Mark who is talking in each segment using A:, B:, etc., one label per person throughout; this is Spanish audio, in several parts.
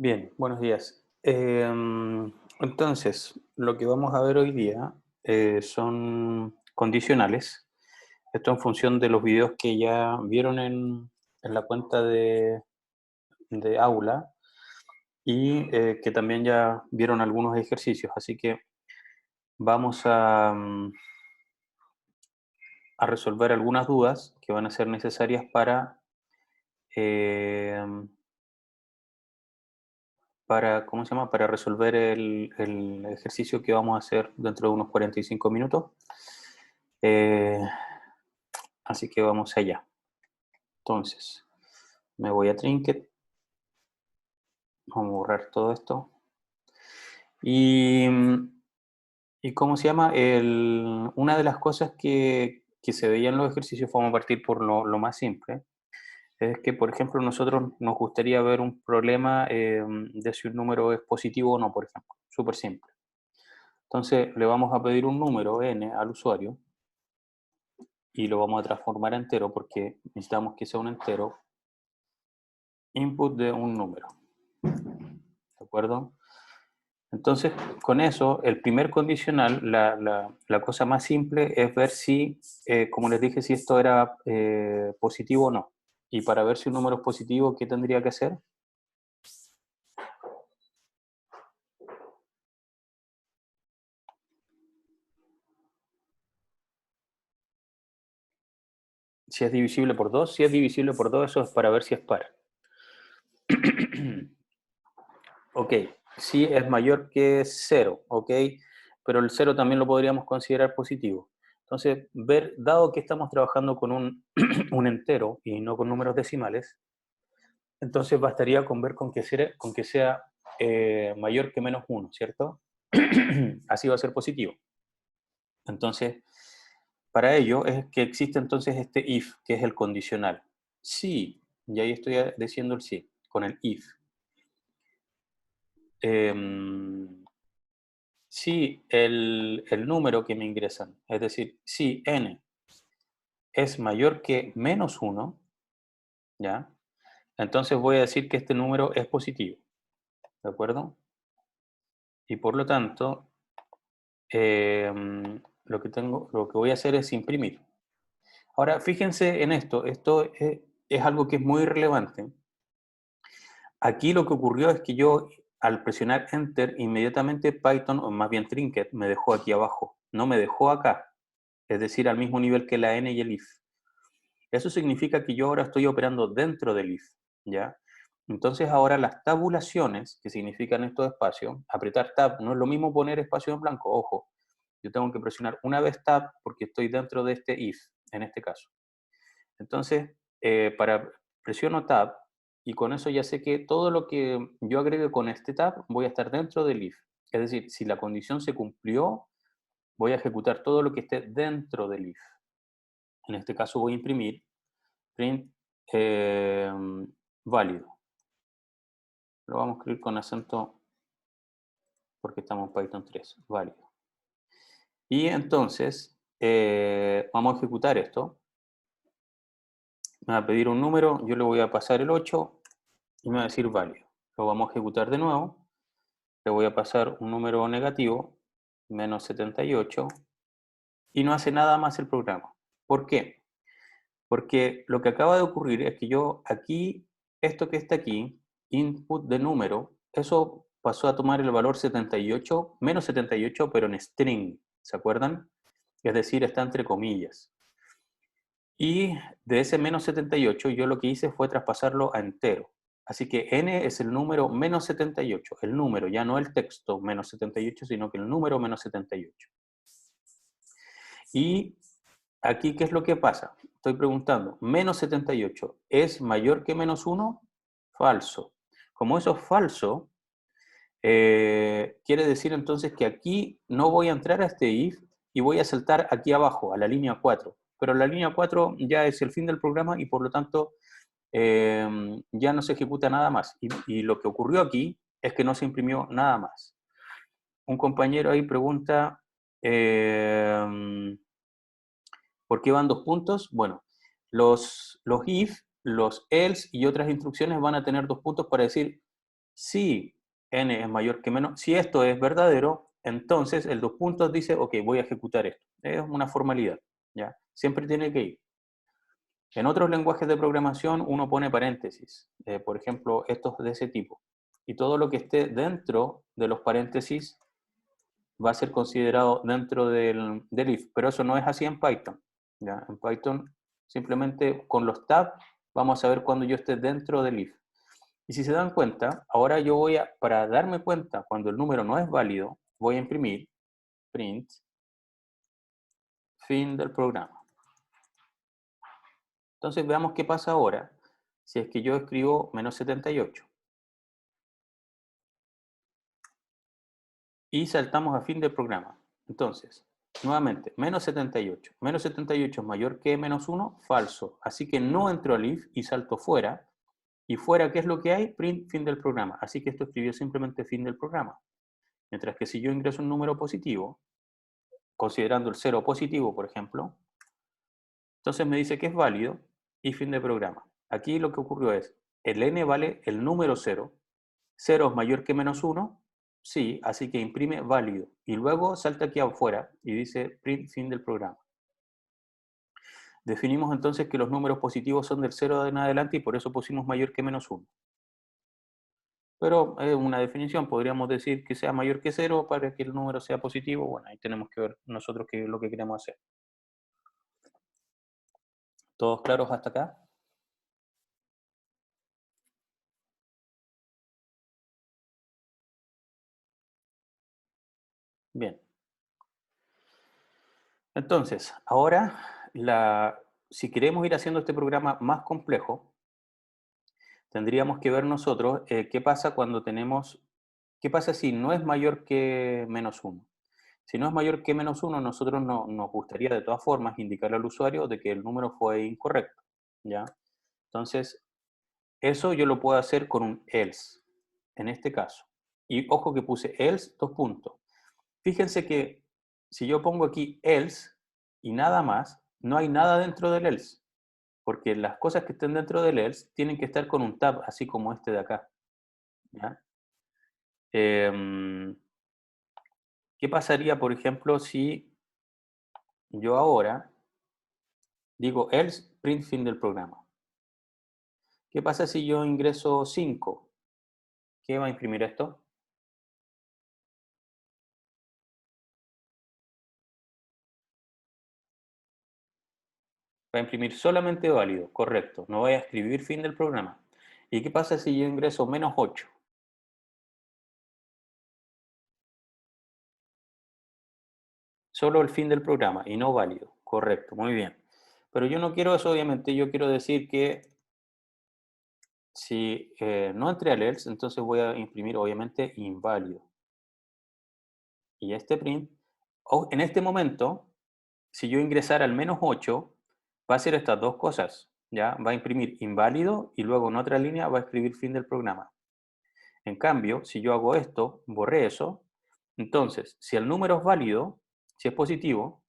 A: Bien, buenos días. Entonces, lo que vamos a ver hoy día son condicionales. Esto en función de los videos que ya vieron en la cuenta de aula y que también ya vieron algunos ejercicios. Así que vamos a resolver algunas dudas que van a ser necesarias eh, ¿cómo se llama? Para resolver el ejercicio que vamos a hacer dentro de unos 45 minutos. Eh, Así que vamos allá. Entonces, me voy a Trinket, vamos a borrar todo esto. Y, ¿y cómo se llama? Una de las cosas que se veía en los ejercicios, vamos a partir por lo más simple, es que, por ejemplo, nosotros nos gustaría ver un problema de si un número es positivo o no, por ejemplo. Súper simple. Entonces, le vamos a pedir un número n al usuario y lo vamos a transformar a entero porque necesitamos que sea un entero input de un número. ¿De acuerdo? Entonces, con eso, el primer condicional, la cosa más simple es ver si, como les dije, si esto era positivo o no. Y para ver si un número es positivo, ¿qué tendría que hacer? Si es divisible por 2, si es divisible por 2, eso es para ver si es par. Ok, si es mayor que 0, ok, pero el 0 también lo podríamos considerar positivo. Entonces, dado que estamos trabajando con un entero y no con números decimales, entonces bastaría con ver con que sea mayor que menos 1, ¿cierto? Así va a ser positivo. Entonces, para ello es que existe entonces este if, que es el condicional. Sí, y ahí estoy diciendo el sí, con el if. Em, si el número que me ingresan, es decir, si n es mayor que menos 1, ¿ya? Entonces voy a decir que este número es positivo, ¿de acuerdo? Y por lo tanto, lo que voy a hacer es imprimir. Ahora, fíjense en esto es algo que es muy relevante. Aquí lo que ocurrió es que yo, al presionar Enter, inmediatamente Python, o más bien Trinket, me dejó aquí abajo, no me dejó acá, es decir, al mismo nivel que la N y el if. Eso significa que yo ahora estoy operando dentro del if, ¿ya? Entonces ahora las tabulaciones, que significan estos espacios, apretar Tab, no es lo mismo poner espacio en blanco, ojo, yo tengo que presionar una vez Tab porque estoy dentro de este if, en este caso. Entonces, presiono Tab y con eso ya sé que todo lo que yo agregue con este Tab voy a estar dentro del if. Es decir, si la condición se cumplió, voy a ejecutar todo lo que esté dentro del if. En este caso voy a imprimir print eh, válido. Lo vamos a escribir con acento porque estamos en Python 3, válido. Y entonces vamos a ejecutar esto. Me va a pedir un número, yo le voy a pasar el 8 y me va a decir válido. Lo vamos a ejecutar de nuevo. Le voy a pasar un número negativo, menos 78, y no hace nada más el programa. ¿Por qué? Porque lo que acaba de ocurrir es que yo aquí, esto que está aquí, input de número, eso pasó a tomar el valor 78, menos 78, pero en string, ¿se acuerdan? Es decir, está entre comillas. Y de ese menos 78 yo lo que hice fue traspasarlo a entero. Así que n es el número menos 78, el número, ya no el texto menos 78, sino que el número menos 78. Y aquí, ¿qué es lo que pasa? Estoy preguntando, menos 78, ¿es mayor que menos 1? Falso. Como eso es falso, quiere decir entonces que aquí no voy a entrar a este if y voy a saltar aquí abajo, a la línea 4. Pero la línea 4 ya es el fin del programa y por lo tanto ya no se ejecuta nada más. Y lo que ocurrió aquí es que no se imprimió nada más. Un compañero ahí pregunta, ¿por qué van 2 puntos? Bueno, los if, los else y otras instrucciones van a tener 2 puntos para decir Si n es mayor que menos, si esto es verdadero, entonces el dos puntos dice, ok, voy a ejecutar esto. Es una formalidad, ¿ya? Siempre tiene que ir. En otros lenguajes de programación uno pone paréntesis, por ejemplo, estos de ese tipo. Y todo lo que esté dentro de los paréntesis va a ser considerado dentro del if, pero eso no es así en Python. ¿Ya? En Python simplemente con los tabs vamos a ver cuando yo esté dentro del if. Y si se dan cuenta, ahora yo voy a, para darme cuenta cuando el número no es válido, voy a imprimir print fin del programa. Entonces veamos qué pasa ahora si es que yo escribo menos 78. Y saltamos a fin del programa. Entonces, nuevamente, menos 78. Menos 78 es mayor que menos 1, falso. Así que no entro al if y salto fuera. Y fuera, ¿qué es lo que hay? Print fin del programa. Así que esto escribió simplemente fin del programa. Mientras que si yo ingreso un número positivo, considerando el 0 positivo, por ejemplo, entonces me dice que es válido y fin de programa. Aquí lo que ocurrió es, el n vale el número 0, 0 es mayor que menos 1, sí, así que imprime válido. Y luego salta aquí afuera y dice print fin del programa. Definimos entonces que los números positivos son del 0 en adelante y por eso pusimos mayor que menos 1. Pero es una definición, podríamos decir que sea mayor que 0 para que el número sea positivo. Bueno, ahí tenemos que ver nosotros qué es lo que queremos hacer. ¿Todos claros hasta acá? Bien. Entonces, ahora, si queremos ir haciendo este programa más complejo, tendríamos que ver nosotros qué pasa cuando tenemos, qué pasa si no es mayor que menos 1. Si no es mayor que menos 1, nosotros nos gustaría de todas formas indicarle al usuario de que el número fue incorrecto, ¿ya? Entonces, eso yo lo puedo hacer con un else, en este caso. Y ojo que puse else, dos puntos. Fíjense que si yo pongo aquí else y nada más, no hay nada dentro del else, porque las cosas que estén dentro del else tienen que estar con un tab, así como este de acá. ¿Ya? ¿Qué pasaría, por ejemplo, si yo ahora digo else print fin del programa? ¿Qué pasa si yo ingreso 5? ¿Qué va a imprimir esto? Va a imprimir solamente válido, correcto. No voy a escribir fin del programa. ¿Y qué pasa si yo ingreso menos 8? Solo el fin del programa y no válido. Correcto, muy bien. Pero yo no quiero eso, obviamente. Yo quiero decir que si no entré al else, entonces voy a imprimir, obviamente, inválido. Y este print, en este momento, si yo ingresara al menos 8, va a hacer estas dos cosas. ¿Ya? Va a imprimir inválido y luego en otra línea va a escribir fin del programa. En cambio, si yo hago esto, borré eso, entonces, si el número es válido, si es positivo,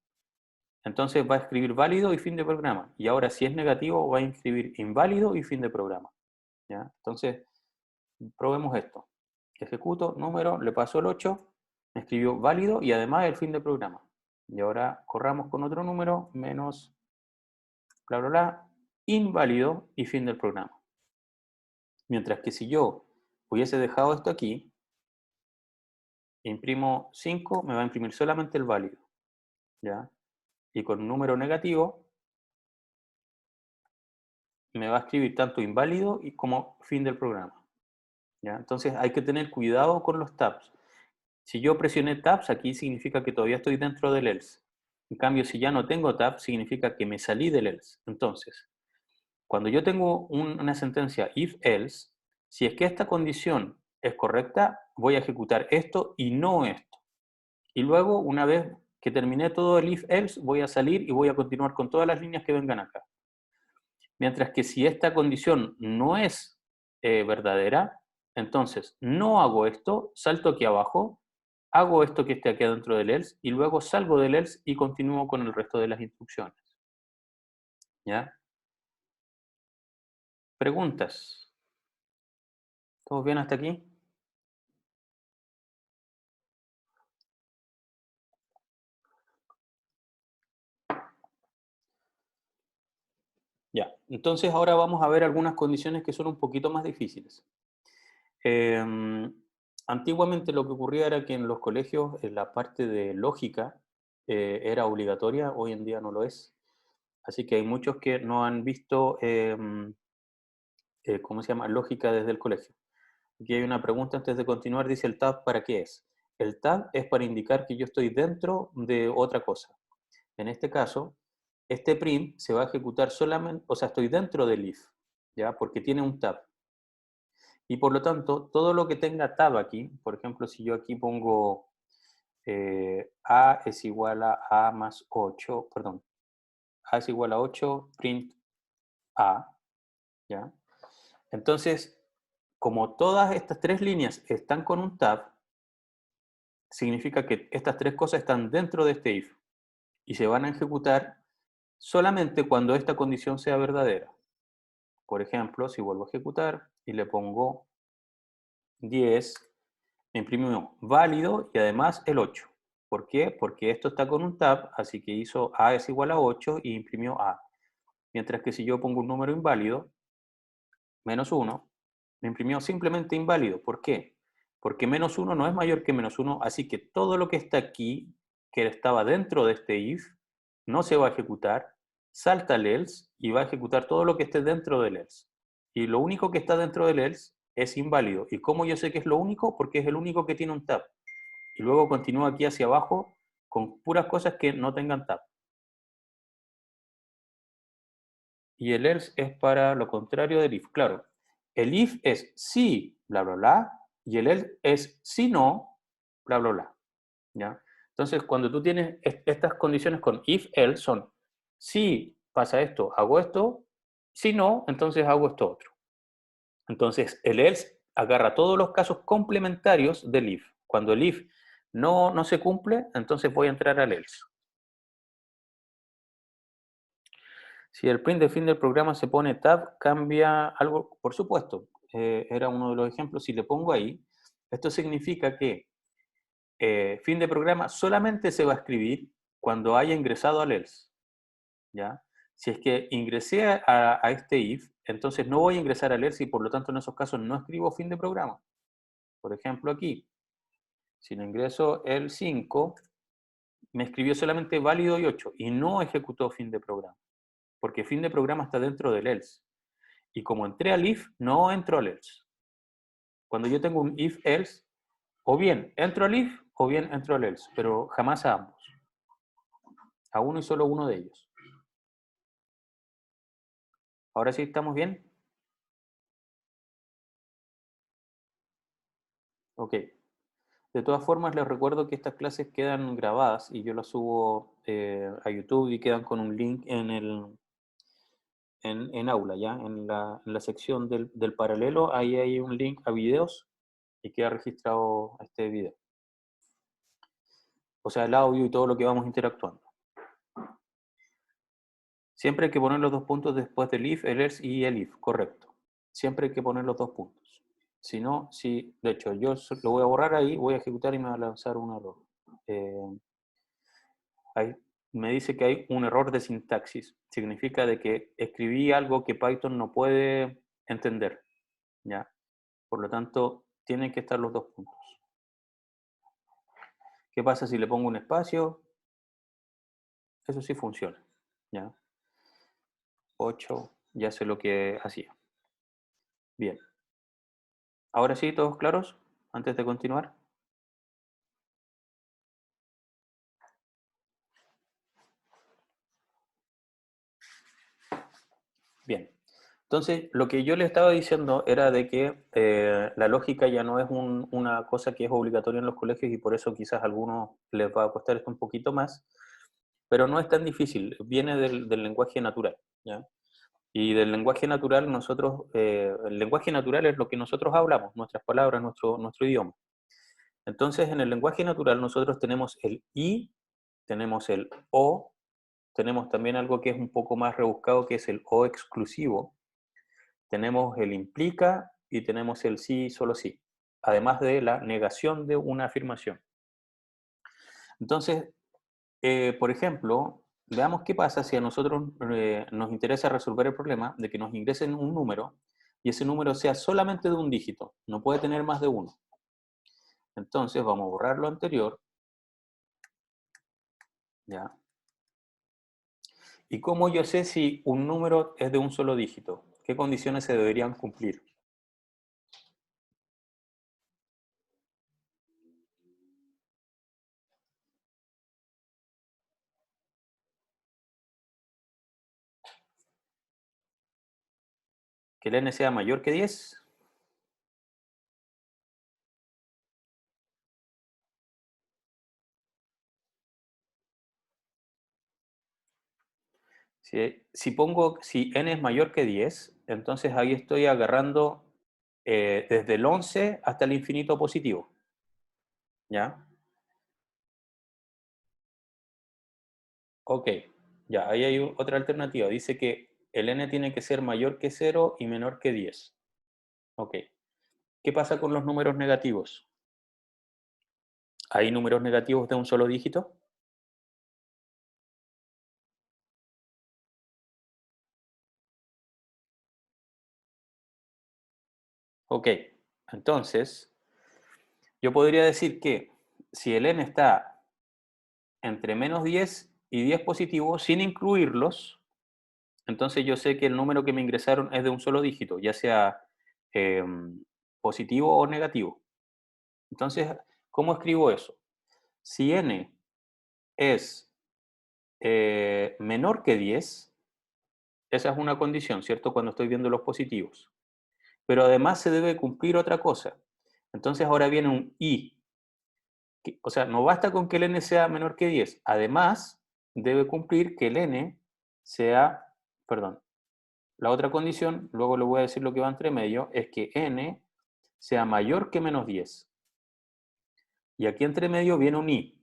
A: entonces va a escribir válido y fin de programa. Y ahora si es negativo, va a escribir inválido y fin de programa. ¿Ya? Entonces, probemos esto. Ejecuto, número, le paso el 8, me escribió válido y además el fin de programa. Y ahora corramos con otro número, menos, bla, bla, bla, inválido y fin del programa. Mientras que si yo hubiese dejado esto aquí, imprimo 5, me va a imprimir solamente el válido. ¿Ya? Y con un número negativo, me va a escribir tanto inválido y como fin del programa. ¿Ya? Entonces hay que tener cuidado con los tabs. Si yo presioné tabs, aquí significa que todavía estoy dentro del else. En cambio, si ya no tengo tabs, significa que me salí del else. Entonces, cuando yo tengo una sentencia if-else, si es que esta condición es correcta, voy a ejecutar esto y no esto. Y luego, una vez que terminé todo el if-else, voy a salir y voy a continuar con todas las líneas que vengan acá. Mientras que si esta condición no es verdadera, entonces no hago esto, salto aquí abajo, hago esto que esté aquí dentro del else y luego salgo del else y continúo con el resto de las instrucciones. ¿Ya? Preguntas. ¿Todos bien hasta aquí? Entonces ahora vamos a ver algunas condiciones que son un poquito más difíciles. Em, Antiguamente lo que ocurría era que en los colegios la parte de lógica era obligatoria, hoy en día no lo es. Así que hay muchos que no han visto, ¿cómo se llama?, lógica desde el colegio. Aquí hay una pregunta antes de continuar, dice el tab, ¿para qué es? El tab es para indicar que yo estoy dentro de otra cosa. En este caso, este print se va a ejecutar solamente, o sea, estoy dentro del if, ¿ya? Porque tiene un tab. Y por lo tanto, todo lo que tenga tab aquí, por ejemplo, si yo aquí pongo a es igual a más 8, perdón, a es igual a 8, print a, ¿ya? Entonces, como todas estas tres líneas están con un tab, significa que estas tres cosas están dentro de este if y se van a ejecutar solamente cuando esta condición sea verdadera. Por ejemplo, si vuelvo a ejecutar y le pongo 10, me imprimió válido y además el 8. ¿Por qué? Porque esto está con un tab, así que hizo a es igual a 8 y imprimió a. Mientras que si yo pongo un número inválido, menos 1, me imprimió simplemente inválido. ¿Por qué? Porque menos 1 no es mayor que menos 1, así que todo lo que está aquí, que estaba dentro de este if, no se va a ejecutar, salta el else y va a ejecutar todo lo que esté dentro del else. Y lo único que está dentro del else es inválido. ¿Y cómo yo sé que es lo único? Porque es el único que tiene un tab. Y luego continúa aquí hacia abajo con puras cosas que no tengan tab. Y el else es para lo contrario del if. Claro, el if es si, bla, bla, bla, y el else es si no, bla, bla, bla. ¿Ya? Entonces, cuando tú tienes estas condiciones con if, else, son si pasa esto, hago esto, si no, entonces hago esto otro. Entonces, el else agarra todos los casos complementarios del if. Cuando el if no se cumple, entonces voy a entrar al else. Si el print de fin del programa se pone tab, cambia algo, por supuesto. Era uno de los ejemplos. Si le pongo ahí, esto significa que fin de programa solamente se va a escribir cuando haya ingresado al else. ¿Ya? Si es que ingresé a este if, entonces no voy a ingresar al else y por lo tanto en esos casos no escribo fin de programa. Por ejemplo aquí, si le ingreso el 5, me escribió solamente válido y 8 y no ejecutó fin de programa. Porque fin de programa está dentro del else. Y como entré al if, no entro al else. Cuando yo tengo un if-else, o bien entro al if o bien entro al else, pero jamás a ambos. A uno y solo uno de ellos. ¿Ahora sí estamos bien? Ok. De todas formas, les recuerdo que estas clases quedan grabadas y yo las subo a YouTube y quedan con un link en aula, ¿ya? En la sección del paralelo, ahí hay un link a videos y queda registrado este video. O sea, el audio y todo lo que vamos interactuando. Siempre hay que poner los dos puntos después del if, el else y el if, correcto. Siempre hay que poner los dos puntos. Si no, de hecho, yo lo voy a borrar ahí, voy a ejecutar y me va a lanzar un error. Ahí me dice que hay un error de sintaxis. Significa de que escribí algo que Python no puede entender. ¿Ya? Por lo tanto, tienen que estar los dos puntos. ¿Qué pasa si le pongo un espacio? Eso sí funciona. ¿Ya? 8, ya sé lo que hacía. Bien. Ahora sí, ¿todos claros? Antes de continuar. Bien. Entonces, lo que yo le estaba diciendo era de que la lógica ya no es una cosa que es obligatoria en los colegios y por eso quizás a algunos les va a costar esto un poquito más, pero no es tan difícil, viene del lenguaje natural, ¿ya? Y del lenguaje natural el lenguaje natural es lo que nosotros hablamos, nuestras palabras, nuestro idioma. Entonces, en el lenguaje natural nosotros tenemos el y, tenemos el o, tenemos también algo que es un poco más rebuscado, que es el o exclusivo, tenemos el implica y tenemos el sí, solo sí, además de la negación de una afirmación. Entonces, por ejemplo, veamos qué pasa si a nosotros nos interesa resolver el problema de que nos ingresen un número y ese número sea solamente de un dígito, no puede tener más de uno. Entonces vamos a borrar lo anterior, ¿ya? ¿Y cómo yo sé si un número es de un solo dígito? ¿Qué condiciones se deberían cumplir? ¿Que el n sea mayor que 10? Si n es mayor que 10, entonces ahí estoy agarrando desde el 11 hasta el infinito positivo, ¿ya? Ok, ya, ahí hay otra alternativa. Dice que el n tiene que ser mayor que 0 y menor que 10. Ok, ¿qué pasa con los números negativos? ¿Hay números negativos de un solo dígito? Ok, entonces yo podría decir que si el n está entre menos 10 y 10 positivos, sin incluirlos, entonces yo sé que el número que me ingresaron es de un solo dígito, ya sea eh, positivo o negativo. Entonces, ¿cómo escribo eso? Si n es menor que 10, esa es una condición, ¿cierto? Cuando estoy viendo los positivos. Pero además se debe cumplir otra cosa. Entonces ahora viene un y. O sea, no basta con que el n sea menor que 10. Además, debe cumplir que el n sea, perdón, la otra condición, luego le voy a decir lo que va entre medio, es que n sea mayor que menos 10. Y aquí entre medio viene un i.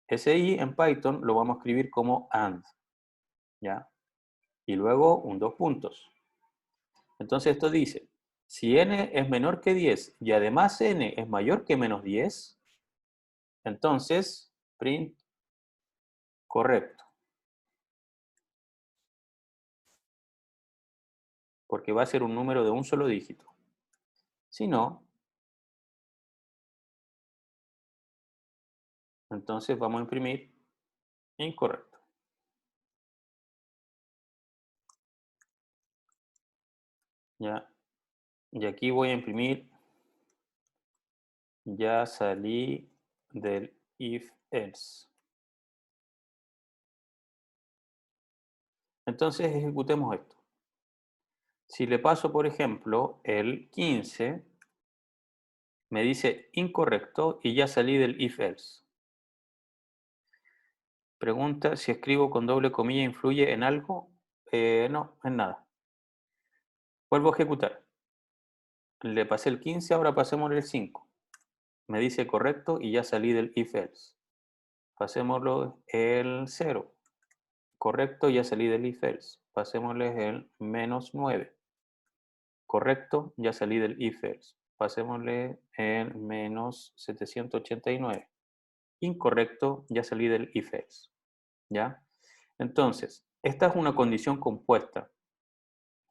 A: Ese i en Python lo vamos a escribir como and, ¿ya? Y luego un dos puntos. Entonces esto dice, si n es menor que 10 y además n es mayor que menos 10, entonces print correcto, porque va a ser un número de un solo dígito. Si no, entonces vamos a imprimir incorrecto. ¿Ya? Y aquí voy a imprimir, ya salí del if else. Entonces ejecutemos esto. Si le paso, por ejemplo, el 15, me dice incorrecto y ya salí del if else. Pregunta si escribo con doble comilla influye en algo. No, en nada. Vuelvo a ejecutar. Le pasé el 15, ahora pasemos el 5. Me dice correcto y ya salí del if else. Pasémoslo el 0. Correcto, ya salí del if else. Pasémosle el menos 9. Correcto, ya salí del if else. Pasémosle el menos 789. Incorrecto, ya salí del if else. ¿Ya? Entonces, esta es una condición compuesta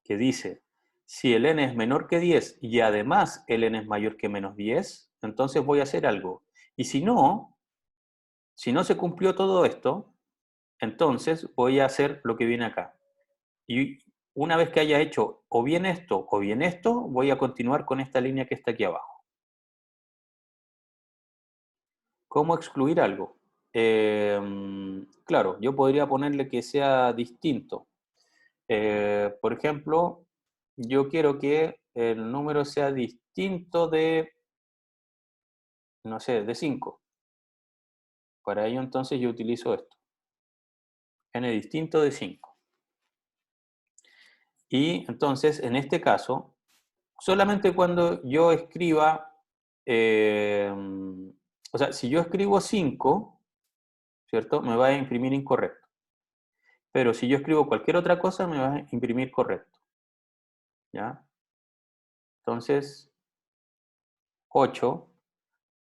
A: que dice, si el n es menor que 10 y además el n es mayor que menos 10, entonces voy a hacer algo. Y si no se cumplió todo esto, entonces voy a hacer lo que viene acá. Y una vez que haya hecho o bien esto, voy a continuar con esta línea que está aquí abajo. ¿Cómo excluir algo? Claro, yo podría ponerle que sea distinto. Por ejemplo, yo quiero que el número sea distinto de, no sé, de 5. Para ello entonces yo utilizo esto. N distinto de 5. Y entonces, en este caso, solamente cuando yo escriba, o sea, si yo escribo 5, ¿cierto? Me va a imprimir incorrecto. Pero si yo escribo cualquier otra cosa, me va a imprimir correcto. ¿Ya? Entonces, 8.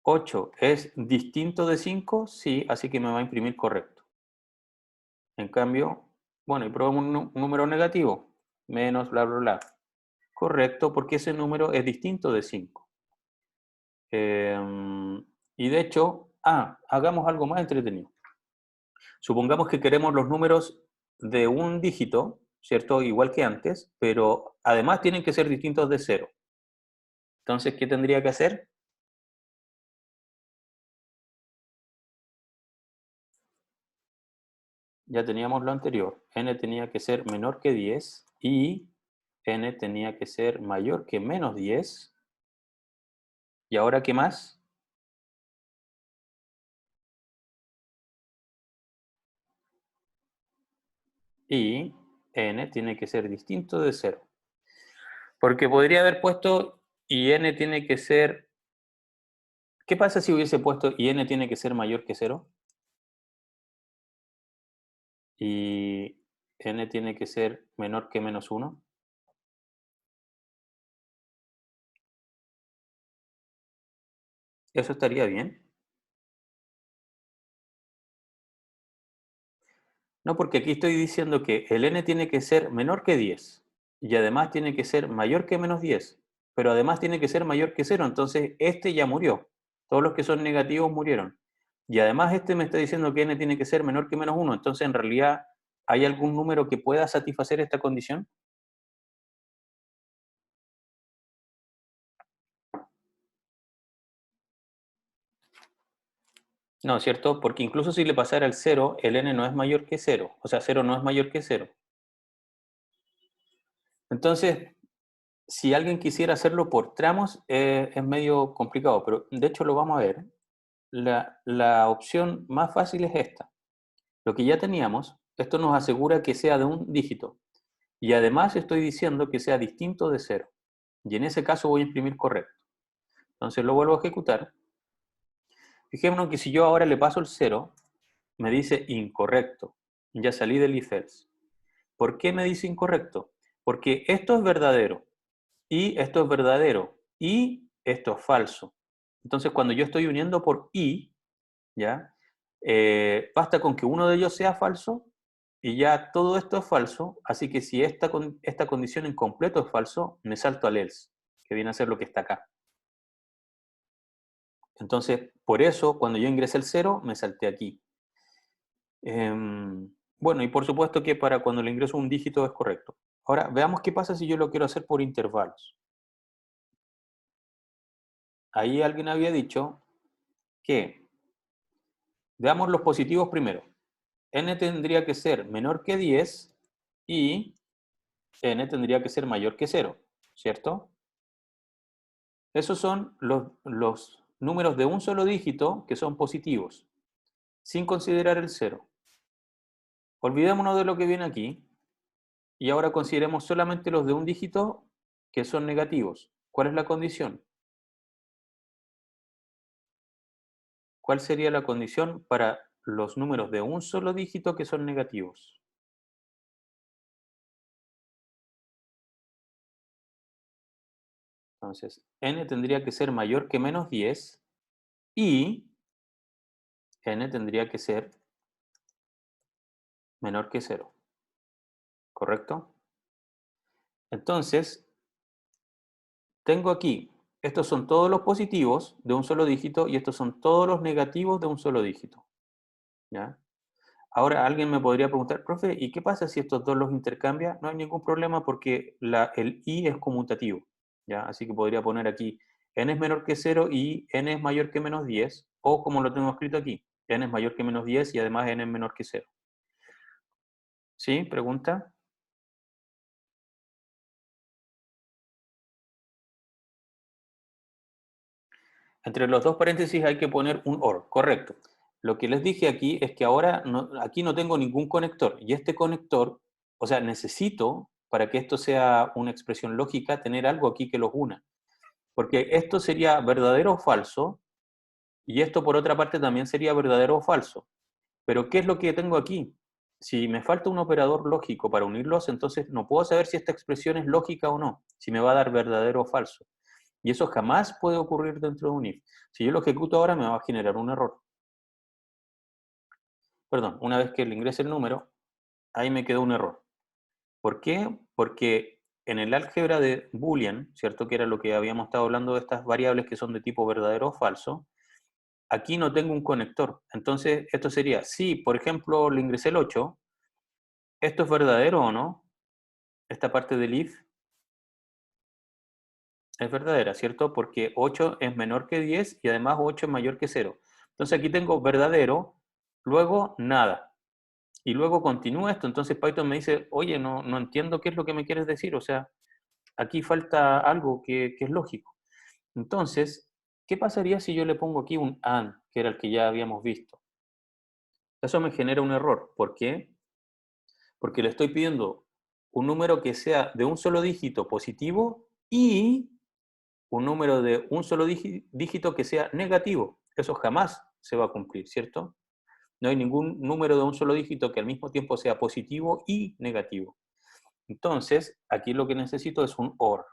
A: 8 es distinto de 5, sí, así que me va a imprimir correcto. En cambio, bueno, y probamos un número negativo, menos bla, bla, bla. Correcto, porque ese número es distinto de 5. Y de hecho, hagamos algo más entretenido. Supongamos que queremos los números de un dígito, ¿cierto? Igual que antes, pero además tienen que ser distintos de 0. Entonces, ¿qué tendría que hacer? Ya teníamos lo anterior. N tenía que ser menor que 10 y N tenía que ser mayor que menos 10. ¿Y ahora qué más? Y N tiene que ser distinto de 0. Porque podría haber puesto y N tiene que ser... ¿Qué pasa si hubiese puesto y N tiene que ser mayor que 0? Y N tiene que ser menor que menos 1. ¿Eso estaría bien? No, porque aquí estoy diciendo que el N tiene que ser menor que 10 y además tiene que ser mayor que menos 10, pero además tiene que ser mayor que 0, entonces este ya murió. Todos los que son negativos murieron. Y además este me está diciendo que N tiene que ser menor que menos 1, entonces en realidad, ¿hay algún número que pueda satisfacer esta condición? No, ¿cierto? Porque incluso si le pasara el 0, el N no es mayor que 0, o sea, 0 no es mayor que 0. Entonces, si alguien quisiera hacerlo por tramos, es medio complicado, pero de hecho lo vamos a ver. La opción más fácil es esta. Lo que ya teníamos, esto nos asegura que sea de un dígito. Y además estoy diciendo que sea distinto de 0. Y en ese caso voy a imprimir correcto. Entonces lo vuelvo a ejecutar. Fijémonos que si yo ahora le paso el 0, me dice incorrecto. Ya salí del if else. ¿Por qué me dice incorrecto? Porque esto es verdadero, y esto es verdadero, y esto es falso. Entonces, cuando yo estoy uniendo por y, ¿ya? Basta con que uno de ellos sea falso, y ya todo esto es falso, así que si esta condición en completo es falso, me salto al else, que viene a ser lo que está acá. Entonces, por eso, cuando yo ingresé el 0, me salté aquí. Bueno, y por supuesto que para cuando le ingreso un dígito es correcto. Ahora, veamos qué pasa si yo lo quiero hacer por intervalos. Ahí alguien había dicho que, veamos los positivos primero. N tendría que ser menor que 10 y N tendría que ser mayor que 0, ¿cierto? Esos son los números de un solo dígito que son positivos, sin considerar el 0. Olvidémonos de lo que viene aquí y ahora consideremos solamente los de un dígito que son negativos. ¿Cuál es la condición? ¿Cuál sería la condición para los números de un solo dígito que son negativos? Entonces, N tendría que ser mayor que menos 10 y N tendría que ser menor que 0, ¿correcto? Entonces, tengo aquí, estos son todos los positivos de un solo dígito y estos son todos los negativos de un solo dígito, ¿ya? Ahora alguien me podría preguntar, profe, ¿y qué pasa si estos dos los intercambia? No hay ningún problema porque el i es conmutativo, ¿ya? Así que podría poner aquí n es menor que 0 y n es mayor que menos 10, o como lo tengo escrito aquí, n es mayor que menos 10 y además n es menor que 0. ¿Sí? ¿Pregunta? Entre los dos paréntesis hay que poner un OR, correcto. Lo que les dije aquí es que ahora aquí no tengo ningún conector y este conector, o sea, necesito para que esto sea una expresión lógica tener algo aquí que los una. Porque esto sería verdadero o falso y esto por otra parte también sería verdadero o falso. Pero ¿qué es lo que tengo aquí? Si me falta un operador lógico para unirlos, entonces no puedo saber si esta expresión es lógica o no, si me va a dar verdadero o falso. Y eso jamás puede ocurrir dentro de un if. Si yo lo ejecuto ahora, me va a generar un error. Perdón, una vez que le ingrese el número, ahí me quedó un error. ¿Por qué? Porque en el álgebra de Boolean, ¿cierto? Que era lo que habíamos estado hablando de estas variables que son de tipo verdadero o falso, aquí no tengo un conector. Entonces, esto sería, si por ejemplo le ingresé el 8, ¿esto es verdadero o no? Esta parte del if es verdadera, ¿cierto? Porque 8 es menor que 10 y además 8 es mayor que 0. Entonces aquí tengo verdadero, luego nada. Y luego continúa esto, entonces Python me dice, oye, no entiendo qué es lo que me quieres decir, o sea, aquí falta algo que es lógico. Entonces, ¿qué pasaría si yo le pongo aquí un AND, que era el que ya habíamos visto? Eso me genera un error. ¿Por qué? Porque le estoy pidiendo un número que sea de un solo dígito positivo y un número de un solo dígito que sea negativo. Eso jamás se va a cumplir, ¿cierto? No hay ningún número de un solo dígito que al mismo tiempo sea positivo y negativo. Entonces, aquí lo que necesito es un OR.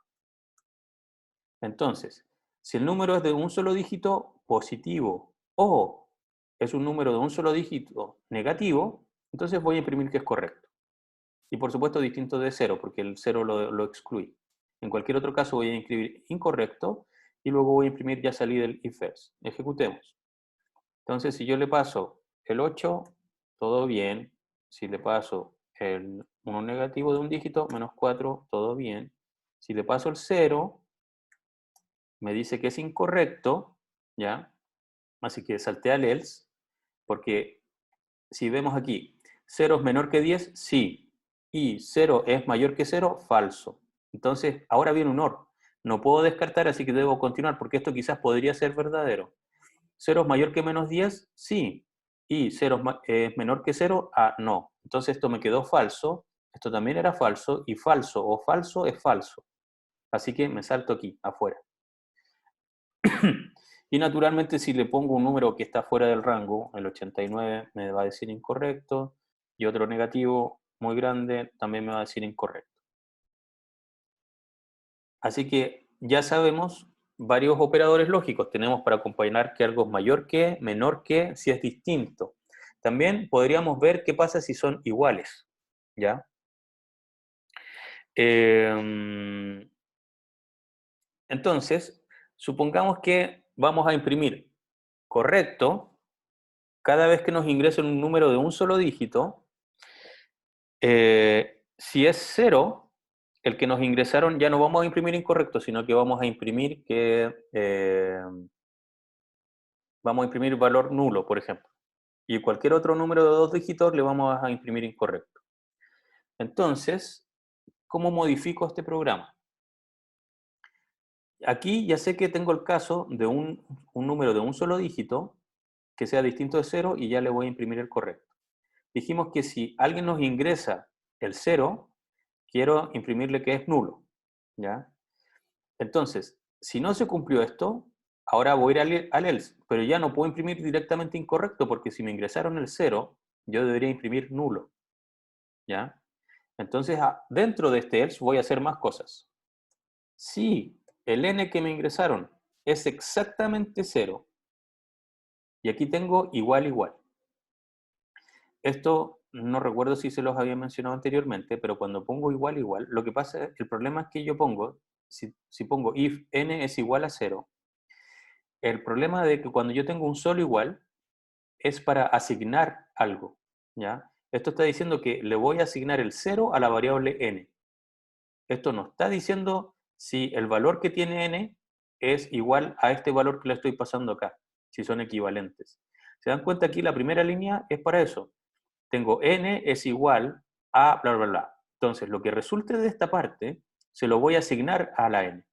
A: Entonces, si el número es de un solo dígito positivo o es un número de un solo dígito negativo, entonces voy a imprimir que es correcto. Y por supuesto distinto de cero, porque el cero lo excluye. En cualquier otro caso voy a inscribir incorrecto y luego voy a imprimir ya salí del if else. Ejecutemos. Entonces, si yo le paso el 8, todo bien. Si le paso el 1 negativo de un dígito, menos 4, todo bien. Si le paso el 0, me dice que es incorrecto, ¿ya? Así que salté al else, porque si vemos aquí, 0 es menor que 10, sí, y 0 es mayor que 0, falso. Entonces, ahora viene un OR. No puedo descartar, así que debo continuar, porque esto quizás podría ser verdadero. 0 es mayor que menos 10, sí, y 0 es menor que 0, no. Entonces esto me quedó falso, esto también era falso, y falso o falso es falso. Así que me salto aquí, afuera. Y naturalmente si le pongo un número que está fuera del rango, el 89 me va a decir incorrecto, y otro negativo muy grande también me va a decir incorrecto. Así que ya sabemos varios operadores lógicos. Tenemos para comparar que algo es mayor que, menor que, si es distinto. También podríamos ver qué pasa si son iguales, ¿ya? Entonces, supongamos que vamos a imprimir correcto cada vez que nos ingresen un número de un solo dígito. Si es 0, el que nos ingresaron ya no vamos a imprimir incorrecto, sino que vamos a imprimir que vamos a imprimir valor nulo, por ejemplo. Y cualquier otro número de dos dígitos le vamos a imprimir incorrecto. Entonces, ¿cómo modifico este programa? Aquí ya sé que tengo el caso de un número de un solo dígito que sea distinto de 0 y ya le voy a imprimir el correcto. Dijimos que si alguien nos ingresa el 0, quiero imprimirle que es nulo, ¿ya? Entonces, si no se cumplió esto, ahora voy a ir al else, pero ya no puedo imprimir directamente incorrecto porque si me ingresaron el 0, yo debería imprimir nulo, ¿ya? Entonces, dentro de este else voy a hacer más cosas. Si el n que me ingresaron es exactamente 0, y aquí tengo igual, igual. Esto no recuerdo si se los había mencionado anteriormente, pero cuando pongo igual, igual, lo que pasa, el problema es que yo pongo, si pongo if n es igual a 0, el problema de que cuando yo tengo un solo igual es para asignar algo, ¿ya? Esto está diciendo que le voy a asignar el 0 a la variable n. Esto no está diciendo si el valor que tiene n es igual a este valor que le estoy pasando acá, si son equivalentes. ¿Se dan cuenta aquí? La primera línea es para eso. Tengo n es igual a bla, bla, bla. Entonces, lo que resulte de esta parte, se lo voy a asignar a la n.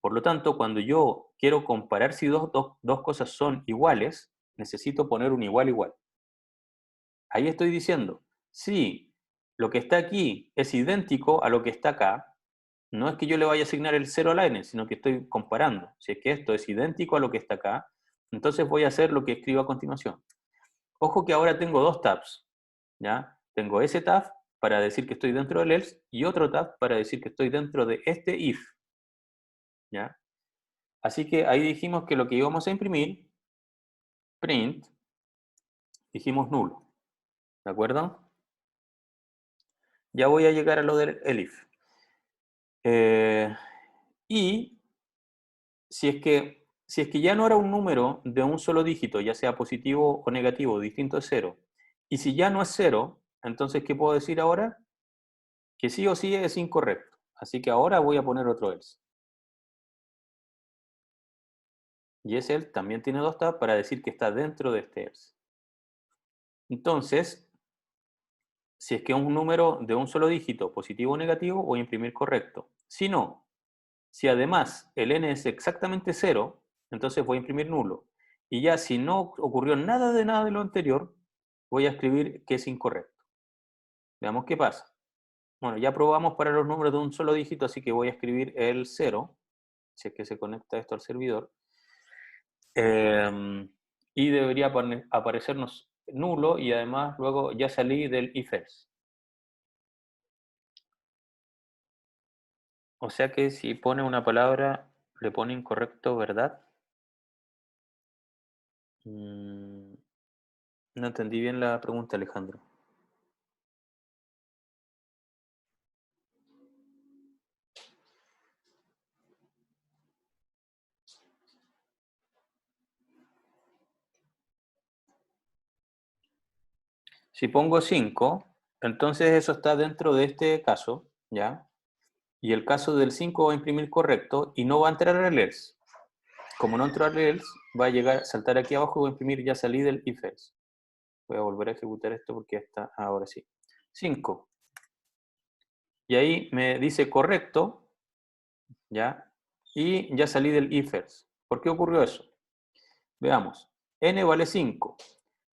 A: Por lo tanto, cuando yo quiero comparar si dos cosas son iguales, necesito poner un igual igual. Ahí estoy diciendo, si lo que está aquí es idéntico a lo que está acá, no es que yo le vaya a asignar el 0 a la n, sino que estoy comparando. Si es que esto es idéntico a lo que está acá, entonces voy a hacer lo que escribo a continuación. Ojo que ahora tengo dos tabs, ¿ya? Tengo ese tab para decir que estoy dentro del else y otro tab para decir que estoy dentro de este if, ¿ya? Así que ahí dijimos que lo que íbamos a imprimir, print, dijimos nulo, ¿de acuerdo? Ya voy a llegar a lo del if. Y si es que ya no era un número de un solo dígito, ya sea positivo o negativo, distinto de cero, y si ya no es cero, entonces, ¿qué puedo decir ahora? Que sí o sí es incorrecto. Así que ahora voy a poner otro else. Y ese else también tiene dos tabs para decir que está dentro de este else. Entonces, si es que es un número de un solo dígito, positivo o negativo, voy a imprimir correcto. Si no, si además el n es exactamente cero, entonces voy a imprimir nulo. Y ya si no ocurrió nada de lo anterior, voy a escribir que es incorrecto. Veamos qué pasa. Bueno, ya probamos para los números de un solo dígito, así que voy a escribir el 0, si es que se conecta esto al servidor. Y debería aparecernos nulo y además luego ya salí del if else. O sea que si pone una palabra, le pone incorrecto, ¿verdad? No entendí bien la pregunta, Alejandro. Si pongo 5, entonces eso está dentro de este caso, ¿ya? Y el caso del 5 va a imprimir correcto y no va a entrar al else. Como no entró al else, va a llegar, saltar aquí abajo y voy a imprimir ya salí del if else. Voy a volver a ejecutar esto porque ya está, ahora sí. 5. Y ahí me dice correcto, ¿ya? Y ya salí del if else. ¿Por qué ocurrió eso? Veamos. N vale 5.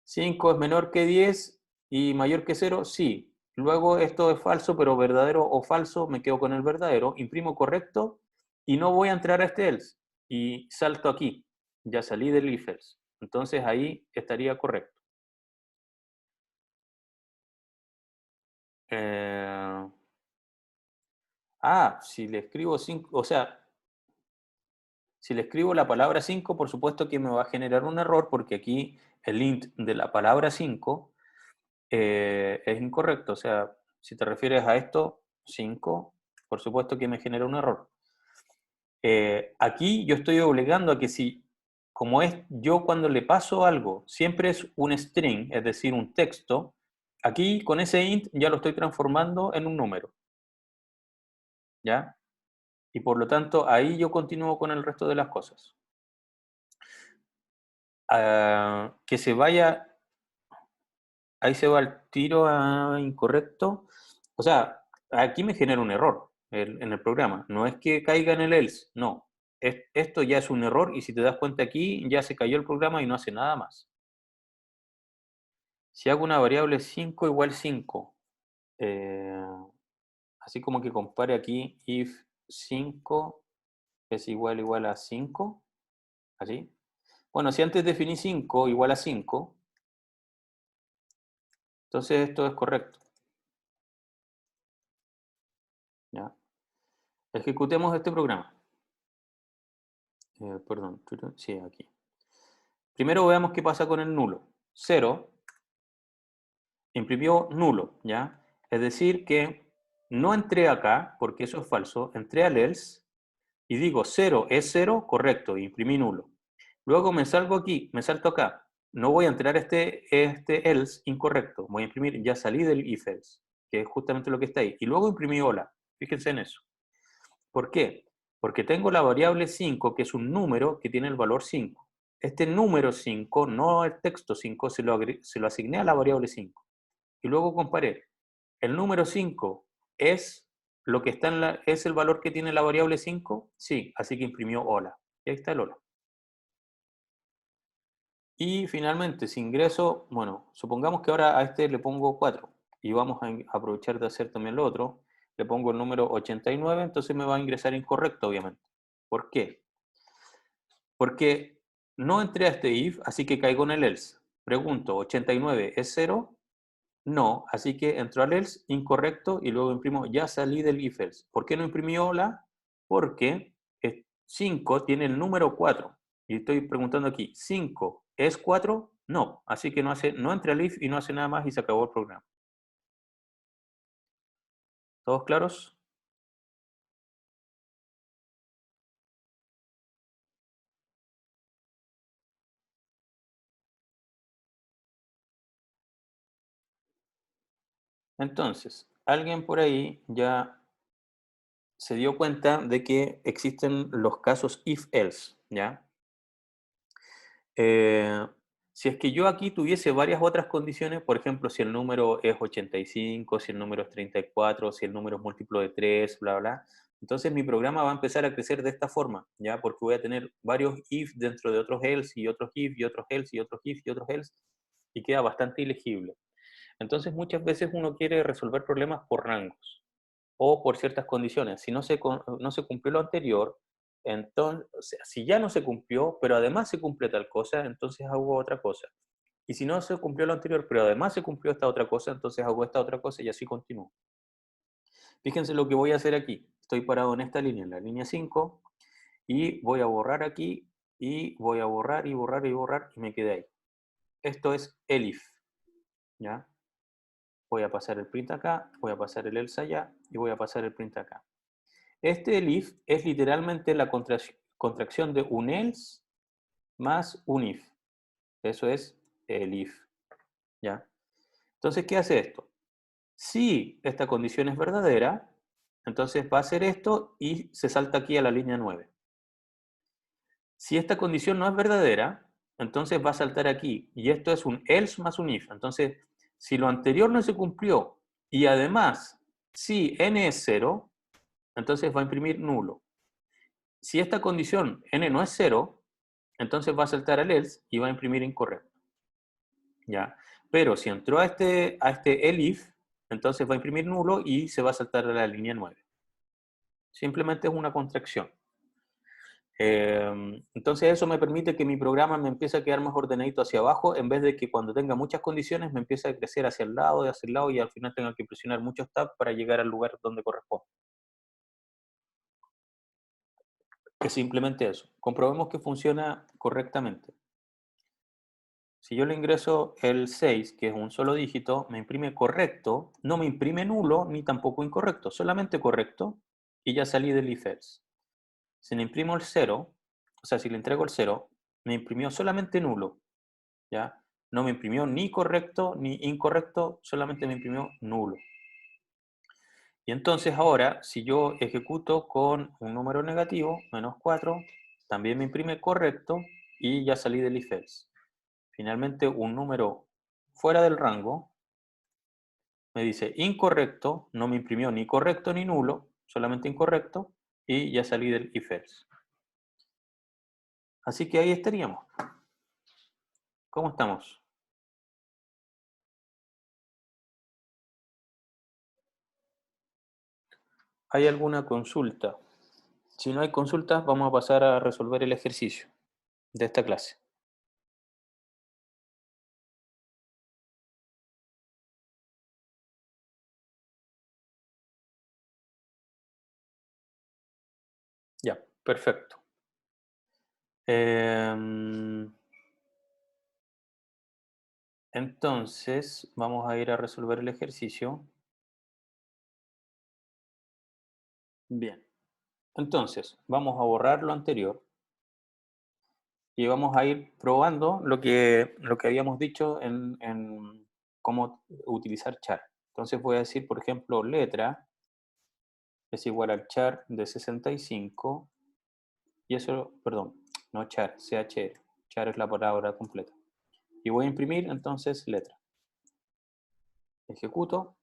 A: 5 es menor que 10 y mayor que 0, sí. Luego esto es falso, pero verdadero o falso, me quedo con el verdadero, imprimo correcto y no voy a entrar a este else. Y salto aquí. Ya salí del if else. Entonces ahí estaría correcto. Eh, si le escribo 5, o sea, si le escribo la palabra 5, por supuesto que me va a generar un error porque aquí el int de la palabra 5 es incorrecto. O sea, si te refieres a esto, 5, por supuesto que me genera un error. Aquí yo estoy obligando a que si, como es yo cuando le paso algo, siempre es un string, es decir, un texto, aquí con ese int ya lo estoy transformando en un número. ¿Ya? Y por lo tanto, ahí yo continúo con el resto de las cosas. Que se vaya, ahí se va el tiro a incorrecto. O sea, aquí me genera un error en el programa. No es que caiga en el else, no. Esto ya es un error y si te das cuenta aquí, ya se cayó el programa y no hace nada más. Si hago una variable 5 igual 5, eh, así como que compare aquí if 5 es igual a 5, así. Bueno, si antes definí 5 igual a 5, entonces esto es correcto. ¿Ya? Ejecutemos este programa. Perdón, sí, aquí. Primero veamos qué pasa con el nulo. 0 imprimió nulo, ¿ya? Es decir que no entré acá, porque eso es falso, entré al else y digo 0 es 0, correcto, imprimí nulo. Luego me salgo aquí, me salto acá. No voy a entrar a este else incorrecto, voy a imprimir ya salí del if else, que es justamente lo que está ahí. Y luego imprimí hola, fíjense en eso. ¿Por qué? Porque tengo la variable 5, que es un número que tiene el valor 5. Este número 5, no el texto 5, se lo asigné a la variable 5. Y luego comparé. ¿El número 5 es lo que está es el valor que tiene la variable 5? Sí, así que imprimió hola. Y ahí está el hola. Y finalmente, si ingreso, bueno, supongamos que ahora a este le pongo 4 y vamos a aprovechar de hacer también lo otro. Le pongo el número 89, entonces me va a ingresar incorrecto, obviamente. ¿Por qué? Porque no entré a este if, así que caigo en el else. Pregunto, ¿89 es 0? No, así que entro al else, incorrecto, y luego imprimo, ya salí del if else. ¿Por qué no imprimí hola? Porque 5 tiene el número 4. Y estoy preguntando aquí, ¿5 es 4? No, así que no entra al if y no hace nada más y se acabó el programa. ¿Todos claros? Entonces, alguien por ahí ya se dio cuenta de que existen los casos if-else, ¿ya? Eh, si es que yo aquí tuviese varias otras condiciones, por ejemplo, si el número es 85, si el número es 34, si el número es múltiplo de 3, bla, bla, entonces mi programa va a empezar a crecer de esta forma, ¿ya? Porque voy a tener varios if dentro de otros else y otros if y otros else y otros if y otros else y queda bastante ilegible. Entonces muchas veces uno quiere resolver problemas por rangos o por ciertas condiciones. Si no se cumplió lo anterior, entonces, o sea, si ya no se cumplió, pero además se cumple tal cosa, entonces hago otra cosa. Y si no se cumplió lo anterior, pero además se cumplió esta otra cosa, entonces hago esta otra cosa y así continúo. Fíjense lo que voy a hacer aquí. Estoy parado en esta línea, en la línea 5, y voy a borrar aquí, y voy a borrar y borrar y borrar, y me quedé ahí. Esto es el if, ¿ya? Voy a pasar el print acá, voy a pasar el else allá, y voy a pasar el print acá. Este elif es literalmente la contracción de un else más un if. Eso es elif, ¿ya? Entonces, ¿qué hace esto? Si esta condición es verdadera, entonces va a hacer esto y se salta aquí a la línea 9. Si esta condición no es verdadera, entonces va a saltar aquí. Y esto es un else más un if. Entonces, si lo anterior no se cumplió y además si n es 0, entonces va a imprimir nulo. Si esta condición n no es 0, entonces va a saltar al else y va a imprimir incorrecto. ¿Ya? Pero si entró a este elif, entonces va a imprimir nulo y se va a saltar a la línea 9. Simplemente es una contracción. Entonces eso me permite que mi programa me empiece a quedar más ordenadito hacia abajo, en vez de que cuando tenga muchas condiciones me empiece a crecer hacia el lado, hacia el lado, y al final tenga que presionar muchos tabs para llegar al lugar donde corresponde. Es simplemente eso. Comprobemos que funciona correctamente. Si yo le ingreso el 6, que es un solo dígito, me imprime correcto, no me imprime nulo ni tampoco incorrecto, solamente correcto, y ya salí del if else. Si le imprimo el 0, o sea, si le entrego el 0, me imprimió solamente nulo, ¿ya? No me imprimió ni correcto ni incorrecto, solamente me imprimió nulo. Y entonces ahora, si yo ejecuto con un número negativo, menos 4, también me imprime correcto y ya salí del if else. Finalmente, un número fuera del rango me dice incorrecto, no me imprimió ni correcto ni nulo, solamente incorrecto, y ya salí del if else. Así que ahí estaríamos. ¿Cómo estamos? ¿Hay alguna consulta? Si no hay consultas, vamos a pasar a resolver el ejercicio de esta clase. Ya, perfecto. Entonces, vamos a ir a resolver el ejercicio. Bien. Entonces, vamos a borrar lo anterior y vamos a ir probando lo que habíamos dicho en cómo utilizar char. Entonces voy a decir, por ejemplo, letra es igual al char de 65 y eso, perdón, no char, chr, char es la palabra completa. Y voy a imprimir entonces letra. Ejecuto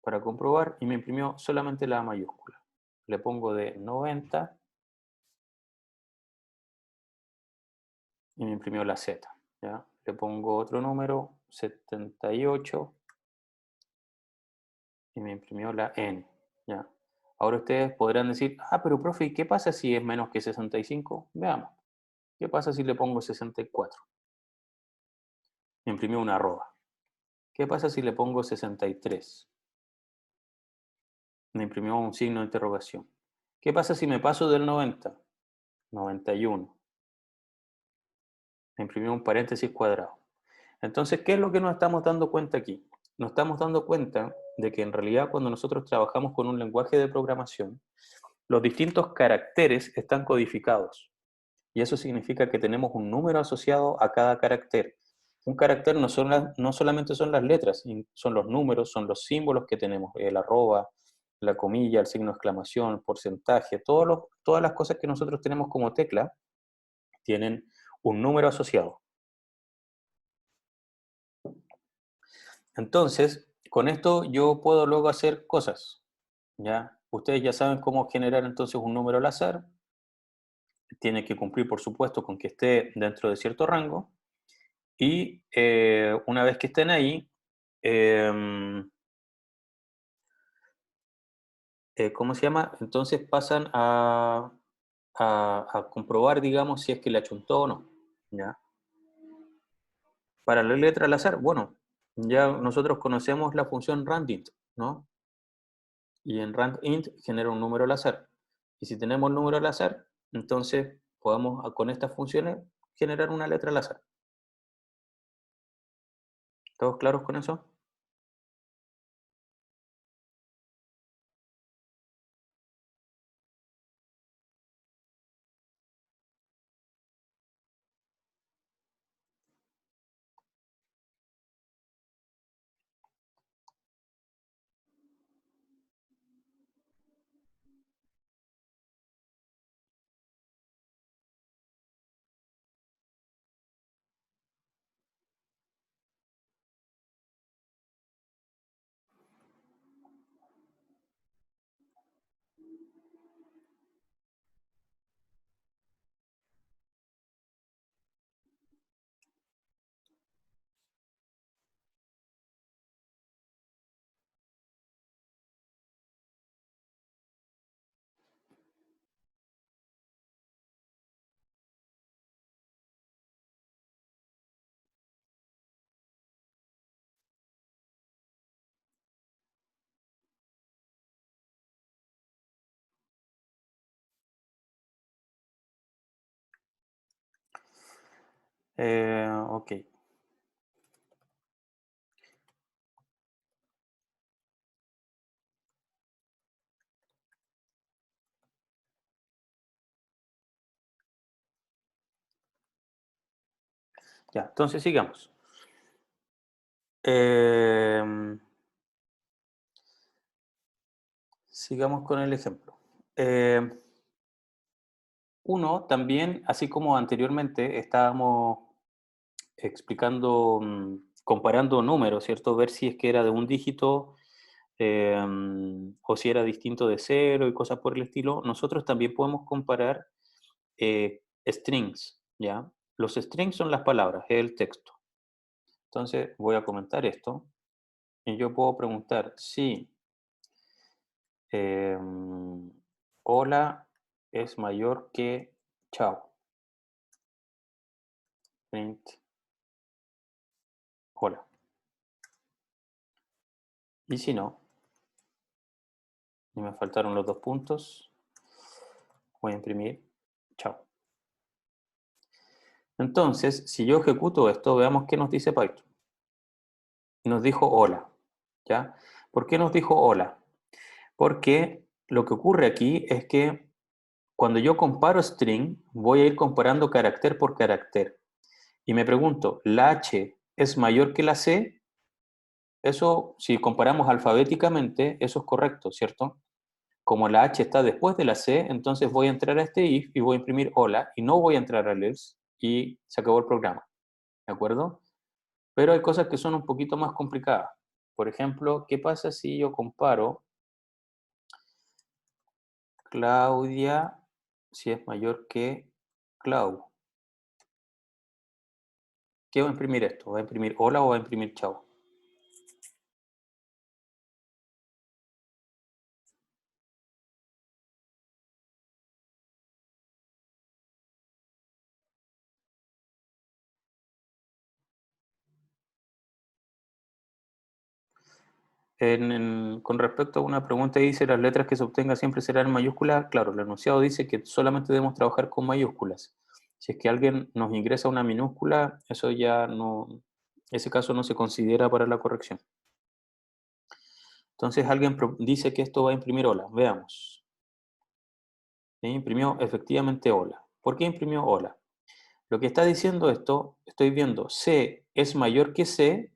A: para comprobar y me imprimió solamente la mayúscula. Le pongo de 90 y me imprimió la Z. ¿Ya? Le pongo otro número, 78, y me imprimió la N. ¿Ya? Ahora ustedes podrán decir, ah, pero profe, ¿y qué pasa si es menos que 65? Veamos. ¿Qué pasa si le pongo 64? Me imprimió una arroba. ¿Qué pasa si le pongo 63? Me imprimió un signo de interrogación. ¿Qué pasa si me paso del 90? 91. Me imprimió un paréntesis cuadrado. Entonces, ¿qué es lo que nos estamos dando cuenta aquí? Nos estamos dando cuenta de que en realidad cuando nosotros trabajamos con un lenguaje de programación, los distintos caracteres están codificados. Y eso significa que tenemos un número asociado a cada carácter. Un carácter no solamente son las letras, son los números, son los símbolos que tenemos, el arroba, la comilla, el signo de exclamación, el porcentaje, todas las cosas que nosotros tenemos como tecla tienen un número asociado. Entonces, con esto yo puedo luego hacer cosas, ¿ya? Ustedes ya saben cómo generar entonces un número al azar. Tiene que cumplir, por supuesto, con que esté dentro de cierto rango. Y una vez que estén ahí, em, ¿cómo se llama? Entonces pasan a comprobar, digamos, si es que le achuntó o no, ¿ya? Para la letra al azar, bueno, ya nosotros conocemos la función randint, ¿no? Y en randint genera un número al azar. Y si tenemos el número al azar, entonces podemos con estas funciones generar una letra al azar. ¿Todos claros con eso? Ok. Ya, entonces sigamos. Em, sigamos con el ejemplo. Uno también, así como anteriormente estábamos explicando, comparando números, ¿cierto? Ver si es que era de un dígito o si era distinto de cero y cosas por el estilo. Nosotros también podemos comparar strings, ¿ya? Los strings son las palabras, es el texto. Entonces voy a comentar esto y yo puedo preguntar si hola es mayor que chao. Print hola. Y si no, y me faltaron los dos puntos, voy a imprimir chao. Entonces, si yo ejecuto esto, veamos qué nos dice Python. Nos dijo hola, ¿ya? ¿Por qué nos dijo hola? Porque lo que ocurre aquí es que cuando yo comparo string, voy a ir comparando carácter por carácter. Y me pregunto, ¿la H es mayor que la C? Eso, si comparamos alfabéticamente, eso es correcto, ¿cierto? Como la H está después de la C, entonces voy a entrar a este if y voy a imprimir hola y no voy a entrar al else y se acabó el programa, ¿de acuerdo? Pero hay cosas que son un poquito más complicadas. Por ejemplo, ¿qué pasa si yo comparo Claudia si es mayor que Clau? ¿Qué va a imprimir esto? ¿Va a imprimir hola o va a imprimir chao? Con respecto a una pregunta que dice, ¿las letras que se obtengan siempre serán en mayúsculas? Claro, el enunciado dice que solamente debemos trabajar con mayúsculas. Si es que alguien nos ingresa una minúscula, eso ya no, ese caso no se considera para la corrección. Entonces alguien dice que esto va a imprimir hola. Veamos. Imprimió efectivamente hola. ¿Por qué imprimió hola? Lo que está diciendo esto, estoy viendo C es mayor que C,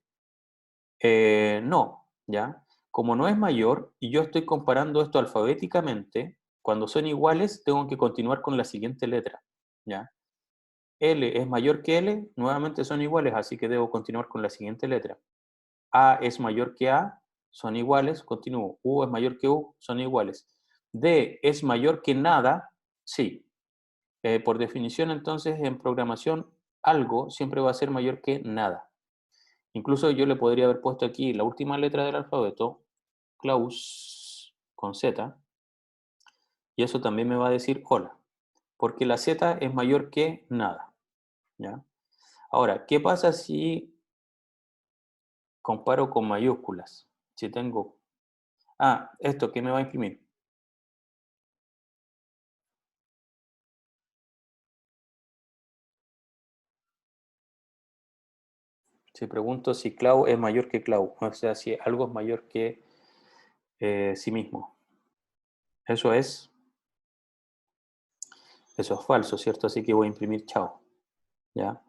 A: no, ¿ya? Como no es mayor y yo estoy comparando esto alfabéticamente, cuando son iguales tengo que continuar con la siguiente letra, ¿ya? L es mayor que L, nuevamente son iguales, así que debo continuar con la siguiente letra. A es mayor que A, son iguales, continúo. U es mayor que U, son iguales. D es mayor que nada, sí. Por definición, entonces, en programación, algo siempre va a ser mayor que nada. Incluso yo le podría haber puesto aquí la última letra del alfabeto, Klaus, con Z, y eso también me va a decir hola, porque la Z es mayor que nada, ¿ya? Ahora, ¿qué pasa si comparo con mayúsculas? Si tengo... esto, ¿qué me va a imprimir? Si pregunto si Clau es mayor que Clau, o sea, si algo es mayor que sí mismo. Eso es falso, ¿cierto? Así que voy a imprimir chao, ¿ya?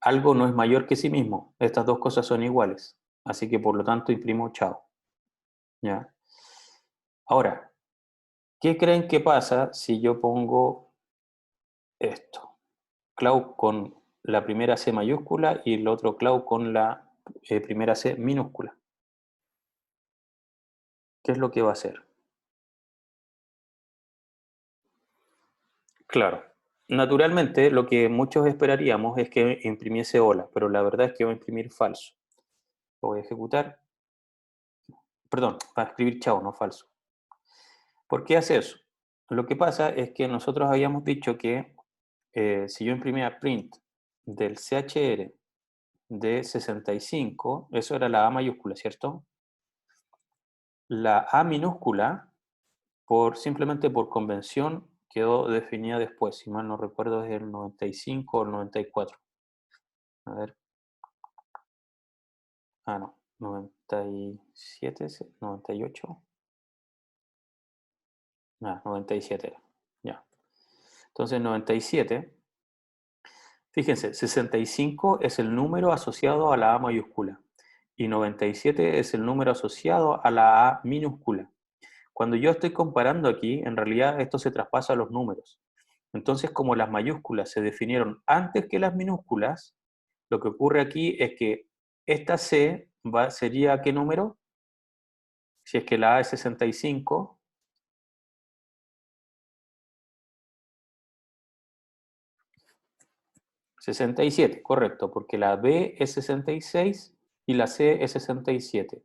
A: Algo no es mayor que sí mismo. Estas dos cosas son iguales. Así que por lo tanto imprimo chao, ¿ya? Ahora, ¿qué creen que pasa si yo pongo esto? Clau con la primera C mayúscula y el otro Clau con la primera C minúscula. ¿Qué es lo que va a hacer? Claro. Naturalmente, lo que muchos esperaríamos es que imprimiese hola, pero la verdad es que va a imprimir falso. Lo voy a ejecutar. Perdón, va a escribir chao, no falso. ¿Por qué hace eso? Lo que pasa es que nosotros habíamos dicho que si yo imprimía print del CHR de 65, eso era la A mayúscula, ¿cierto? La A minúscula, simplemente por convención, quedó definida después, si mal no recuerdo es el 95 o el 94. A ver, no, 97, 98, 97 era, ya. Entonces 97, fíjense, 65 es el número asociado a la A mayúscula y 97 es el número asociado a la A minúscula. Cuando yo estoy comparando aquí, en realidad esto se traspasa a los números. Entonces, como las mayúsculas se definieron antes que las minúsculas, lo que ocurre aquí es que esta C sería ¿qué número? Si es que la A es 65, 67, correcto, porque la B es 66 y la C es 67.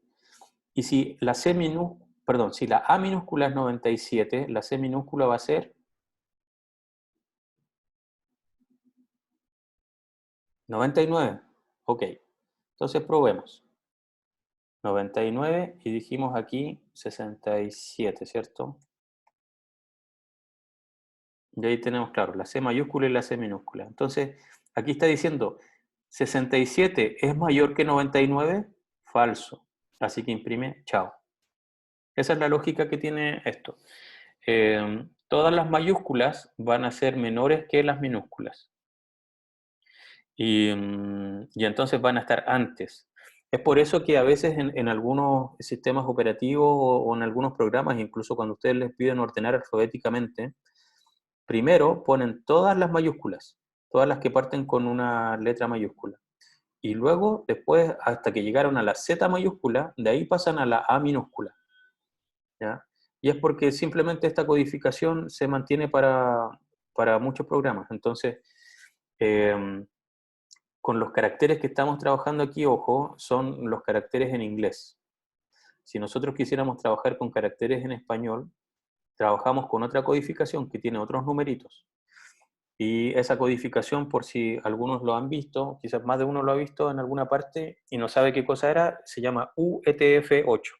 A: Y si la si la A minúscula es 97, la C minúscula va a ser 99. Ok, entonces probemos. 99 y dijimos aquí 67, ¿cierto? Y ahí tenemos, claro, la C mayúscula y la C minúscula. Entonces, aquí está diciendo, 67 es mayor que 99, falso. Así que imprime chao. Esa es la lógica que tiene esto. Todas las mayúsculas van a ser menores que las minúsculas. Y entonces van a estar antes. Es por eso que a veces en algunos sistemas operativos o en algunos programas, incluso cuando ustedes les piden ordenar alfabéticamente, primero ponen todas las mayúsculas, todas las que parten con una letra mayúscula. Y luego, después, hasta que llegaron a la Z mayúscula, de ahí pasan a la A minúscula, ¿ya? Y es porque simplemente esta codificación se mantiene para muchos programas. Entonces, con los caracteres que estamos trabajando aquí, ojo, son los caracteres en inglés. Si nosotros quisiéramos trabajar con caracteres en español, trabajamos con otra codificación que tiene otros numeritos. Y esa codificación, por si algunos lo han visto, quizás más de uno lo ha visto en alguna parte y no sabe qué cosa era, se llama UTF-8.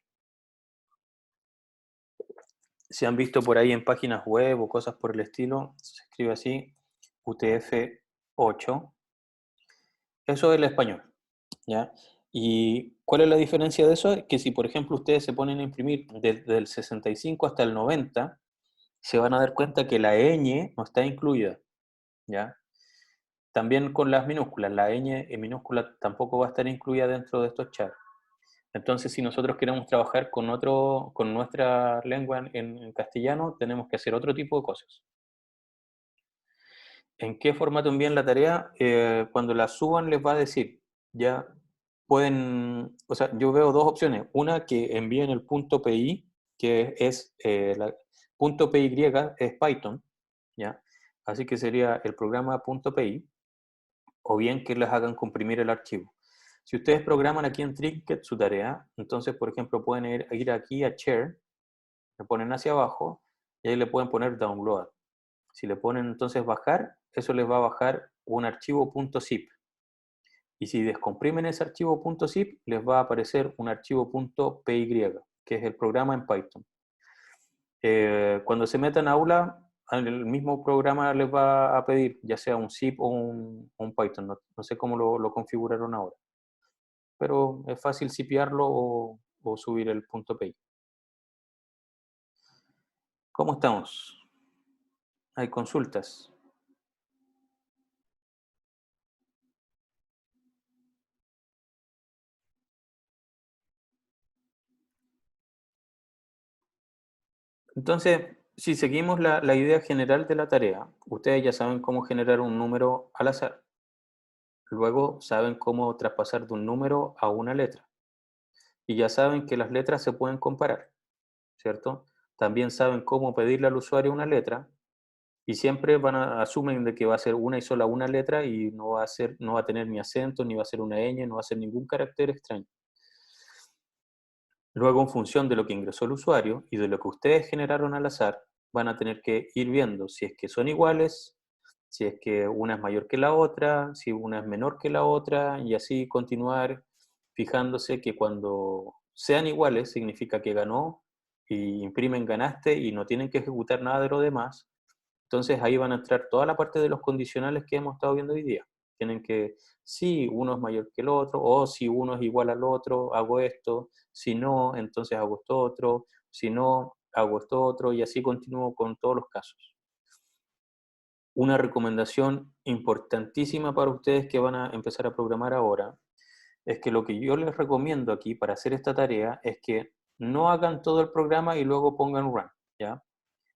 A: Si han visto por ahí en páginas web o cosas por el estilo, se escribe así, UTF-8. Eso es el español, ¿ya? ¿Y cuál es la diferencia de eso? Que si, por ejemplo, ustedes se ponen a imprimir desde el 65 hasta el 90, se van a dar cuenta que la ñ no está incluida, ¿ya? También con las minúsculas, la ñ en minúscula tampoco va a estar incluida dentro de estos chats. Entonces, si nosotros queremos trabajar con nuestra lengua en castellano, tenemos que hacer otro tipo de cosas. ¿En qué formato envían la tarea? Cuando la suban les va a decir, ya pueden, o sea, yo veo dos opciones. Una, que envíen el punto .pi, que es, punto .py es Python, ¿ya? Así que sería el programa punto .py, o bien que les hagan comprimir el archivo. Si ustedes programan aquí en Trinket su tarea, entonces, por ejemplo, pueden ir aquí a Share, le ponen hacia abajo, y ahí le pueden poner Download. Si le ponen entonces bajar, eso les va a bajar un archivo .zip. Y si descomprimen ese archivo .zip, les va a aparecer un archivo .py, que es el programa en Python. Cuando se metan a Aula, el mismo programa les va a pedir, ya sea un zip o un Python. No sé cómo lo configuraron ahora. Pero es fácil zipearlo o subir el .py. ¿Cómo estamos? ¿Hay consultas? Entonces, si seguimos la idea general de la tarea, ustedes ya saben cómo generar un número al azar. Luego saben cómo traspasar de un número a una letra. Y ya saben que las letras se pueden comparar, ¿cierto? También saben cómo pedirle al usuario una letra y siempre asumen de que va a ser una y sola una letra y no va a tener ni acento, ni va a ser una ñ, no va a ser ningún carácter extraño. Luego, en función de lo que ingresó el usuario y de lo que ustedes generaron al azar, van a tener que ir viendo si es que son iguales, si es que una es mayor que la otra, si una es menor que la otra, y así continuar fijándose que cuando sean iguales significa que ganó, y imprimen ganaste y no tienen que ejecutar nada de lo demás. Entonces ahí van a entrar toda la parte de los condicionales que hemos estado viendo hoy día. Tienen que, si uno es mayor que el otro, o si uno es igual al otro, hago esto, si no, entonces hago esto otro, si no, hago esto otro, y así continúo con todos los casos. Una recomendación importantísima para ustedes que van a empezar a programar ahora es que lo que yo les recomiendo aquí para hacer esta tarea es que no hagan todo el programa y luego pongan run, ¿ya?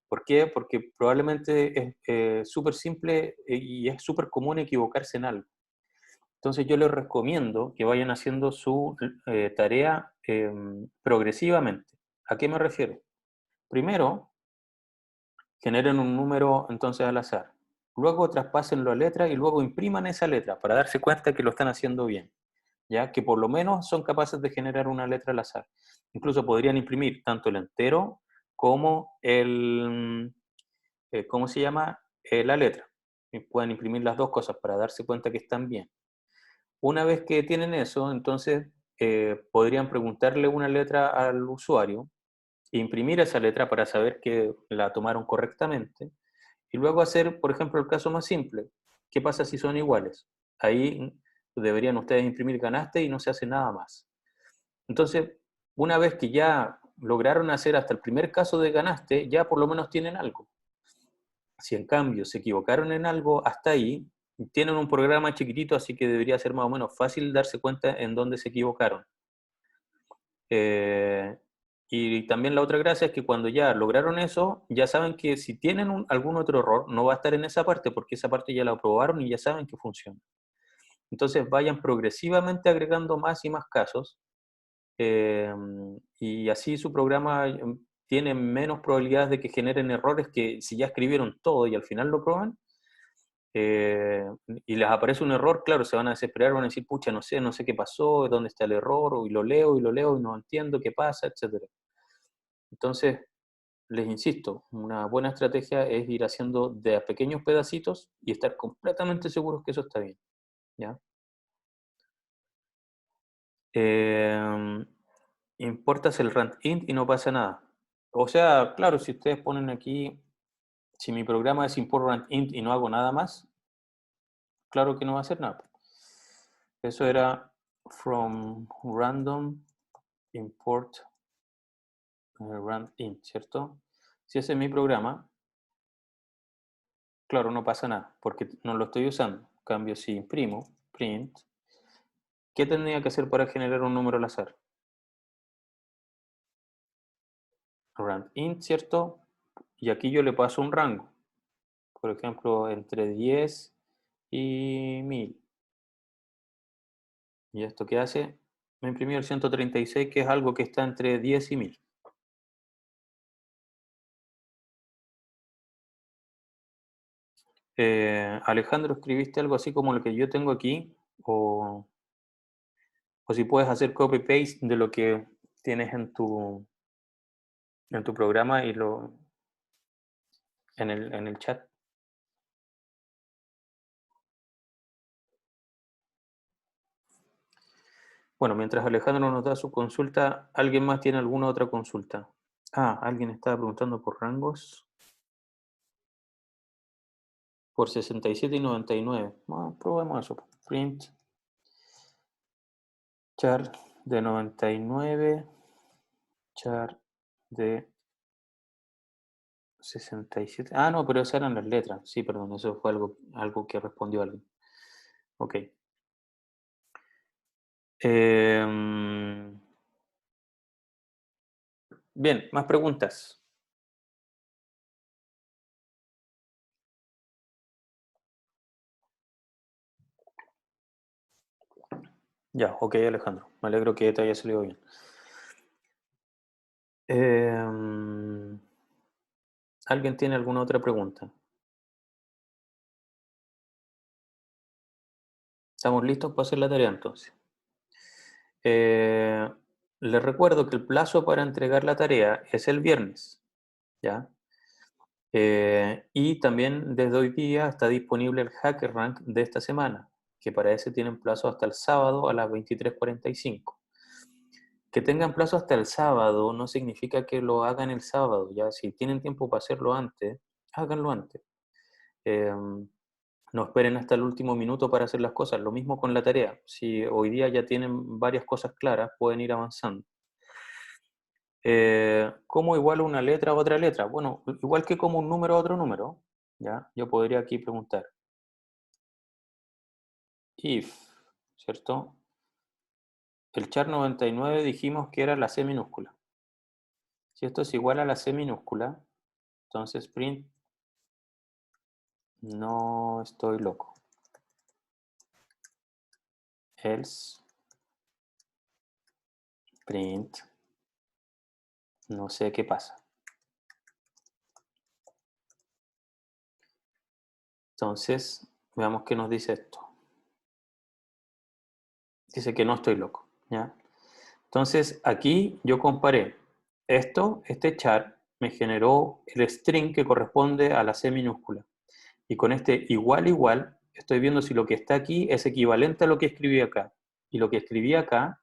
A: ¿Por qué? Porque probablemente es súper simple y es súper común equivocarse en algo. Entonces yo les recomiendo que vayan haciendo su tarea progresivamente. ¿A qué me refiero? Primero, generen un número entonces al azar. Luego traspásenlo a letra y luego impriman esa letra para darse cuenta que lo están haciendo bien. ¿Ya? Que por lo menos son capaces de generar una letra al azar. Incluso podrían imprimir tanto el entero como ¿cómo se llama? La letra. Y pueden imprimir las dos cosas para darse cuenta que están bien. Una vez que tienen eso, entonces podrían preguntarle una letra al usuario, imprimir esa letra para saber que la tomaron correctamente, y luego hacer, por ejemplo, el caso más simple. ¿Qué pasa si son iguales? Ahí deberían ustedes imprimir ganaste y no se hace nada más. Entonces, una vez que ya lograron hacer hasta el primer caso de ganaste, ya por lo menos tienen algo. Si en cambio se equivocaron en algo hasta ahí, tienen un programa chiquitito, así que debería ser más o menos fácil darse cuenta en dónde se equivocaron. Eh, y también la otra gracia es que cuando ya lograron eso, ya saben que si tienen algún otro error, no va a estar en esa parte, porque esa parte ya la probaron y ya saben que funciona. Entonces vayan progresivamente agregando más y más casos, y así su programa tiene menos probabilidades de que generen errores que si ya escribieron todo y al final lo prueban, y les aparece un error, claro, se van a desesperar, van a decir, pucha, no sé qué pasó, dónde está el error, y lo leo y no entiendo qué pasa, etcétera. Entonces, les insisto, una buena estrategia es ir haciendo de a pequeños pedacitos y estar completamente seguros que eso está bien, ¿ya? Eh, Importas el rand int y no pasa nada. O sea, claro, si ustedes ponen aquí, si mi programa es import rand int y no hago nada más, claro que no va a hacer nada. Eso era from random import rand int, ¿cierto? Si ese es mi programa, claro, no pasa nada, porque no lo estoy usando. En cambio, si imprimo, print, ¿qué tendría que hacer para generar un número al azar? Rand int, ¿cierto? Y aquí yo le paso un rango. Por ejemplo, entre 10 y 1000. ¿Y esto qué hace? Me imprimió el 136, que es algo que está entre 10 y 1000. Alejandro, ¿escribiste algo así como lo que yo tengo aquí? O si puedes hacer copy-paste de lo que tienes en tu programa y en el chat. Bueno, mientras Alejandro nos da su consulta, ¿alguien más tiene alguna otra consulta? Alguien estaba preguntando por rangos. Por 67 y 99. Bueno, probemos eso. Print char de 99, char de 67. No, pero esas eran las letras. Sí, perdón, eso fue algo que respondió alguien. Ok. Bien, más preguntas. Ya, ok, Alejandro. Me alegro que te haya salido bien. ¿Alguien tiene alguna otra pregunta? ¿Estamos listos para hacer la tarea entonces? Eh, Les recuerdo que el plazo para entregar la tarea es el viernes, ¿ya? Y también desde hoy día está disponible el HackerRank de esta semana, que para ese tienen plazo hasta el sábado a las 23:45. Que tengan plazo hasta el sábado no significa que lo hagan el sábado, ya si tienen tiempo para hacerlo antes, háganlo antes. Eh, no esperen hasta el último minuto para hacer las cosas. Lo mismo con la tarea. Si hoy día ya tienen varias cosas claras, pueden ir avanzando. ¿Cómo igual una letra a otra letra? Bueno, igual que como un número a otro número, ¿ya? Yo podría aquí preguntar, if, ¿cierto? El char 99 dijimos que era la C minúscula. Si esto es igual a la C minúscula, entonces print, no estoy loco. Else, print, no sé qué pasa. Entonces, veamos qué nos dice esto. Dice que no estoy loco, ¿ya? Entonces, aquí yo comparé este char me generó el string que corresponde a la C minúscula. Y con este igual, igual, estoy viendo si lo que está aquí es equivalente a lo que escribí acá. Y lo que escribí acá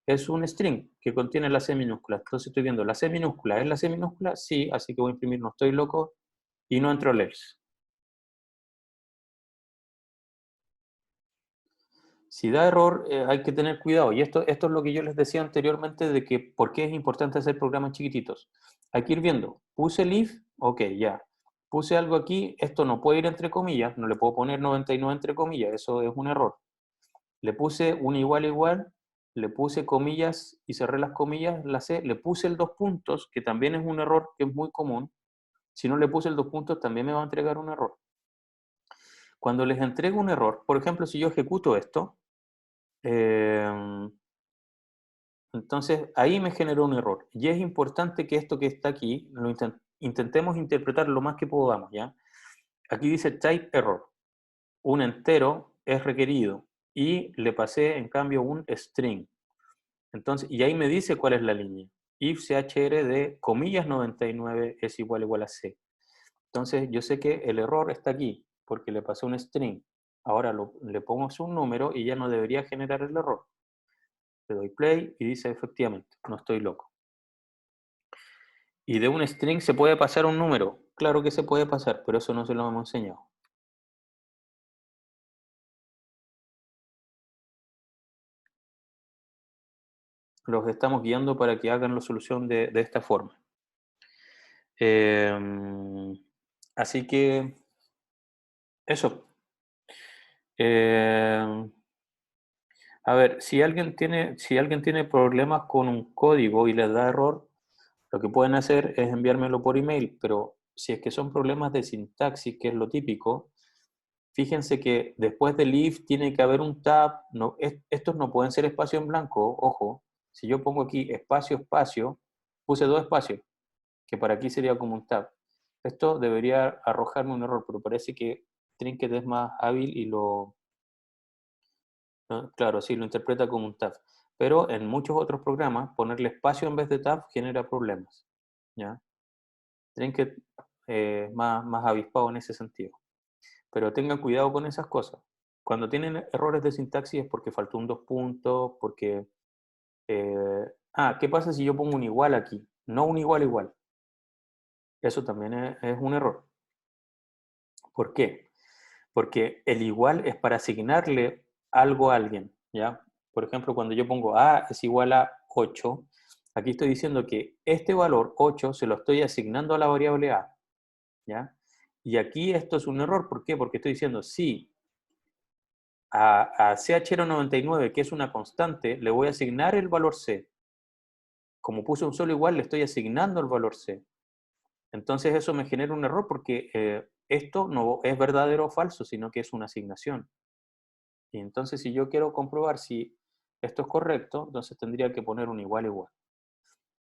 A: es un string que contiene la C minúscula. Entonces estoy viendo, ¿la C minúscula es la C minúscula? Sí, así que voy a imprimir no estoy loco y no entro else. Si da error, hay que tener cuidado. Y esto es lo que yo les decía anteriormente de que por qué es importante hacer programas chiquititos. Hay que ir viendo. Puse el if, ok, ya. Puse algo aquí, esto no puede ir entre comillas, no le puedo poner 99 entre comillas, eso es un error. Le puse un igual igual, le puse comillas y cerré las comillas, la C, le puse el dos puntos, que también es un error que es muy común. Si no le puse el dos puntos, también me va a entregar un error. Cuando les entrego un error, por ejemplo, si yo ejecuto esto, entonces ahí me generó un error. Y es importante que esto que está aquí lo intentemos interpretar lo más que podamos, ¿ya? Aquí dice type error. Un entero es requerido y le pasé en cambio un string. Entonces, y ahí me dice cuál es la línea. If chr de comillas 99 es igual a c. Entonces yo sé que el error está aquí porque le pasé un string. Ahora le pongo un número y ya no debería generar el error. Le doy play y dice efectivamente, no estoy loco. Y de un string se puede pasar un número. Claro que se puede pasar, pero eso no se lo hemos enseñado. los estamos guiando para que hagan la solución de esta forma. Así que eso. Eh, a ver, si alguien tiene problemas con un código y les da error, lo que pueden hacer es enviármelo por email, pero si es que son problemas de sintaxis, que es lo típico, fíjense que después del if tiene que haber un tab, no, estos no pueden ser espacio en blanco, ojo, si yo pongo aquí espacio, espacio, puse dos espacios, que para aquí sería como un tab. Esto debería arrojarme un error, pero parece que Trinket es más hábil y ¿no? Claro, sí, lo interpreta como un tab. Pero en muchos otros programas, ponerle espacio en vez de tab genera problemas. ¿Ya? Trinket más avispado en ese sentido. Pero tengan cuidado con esas cosas. Cuando tienen errores de sintaxis es porque faltó un dos puntos, porque... ¿qué pasa si yo pongo un igual aquí? No un igual igual. Eso también es un error. ¿Por qué? Porque el igual es para asignarle algo a alguien, ¿ya? Por ejemplo, cuando yo pongo A es igual a 8, aquí estoy diciendo que este valor 8 se lo estoy asignando a la variable A, ¿ya? Y aquí esto es un error, ¿por qué? Porque estoy diciendo, si a CH099, que es una constante, le voy a asignar el valor C. Como puse un solo igual, le estoy asignando el valor C. Entonces eso me genera un error porque esto no es verdadero o falso, sino que es una asignación. Y entonces si yo quiero comprobar si esto es correcto, entonces tendría que poner un igual igual.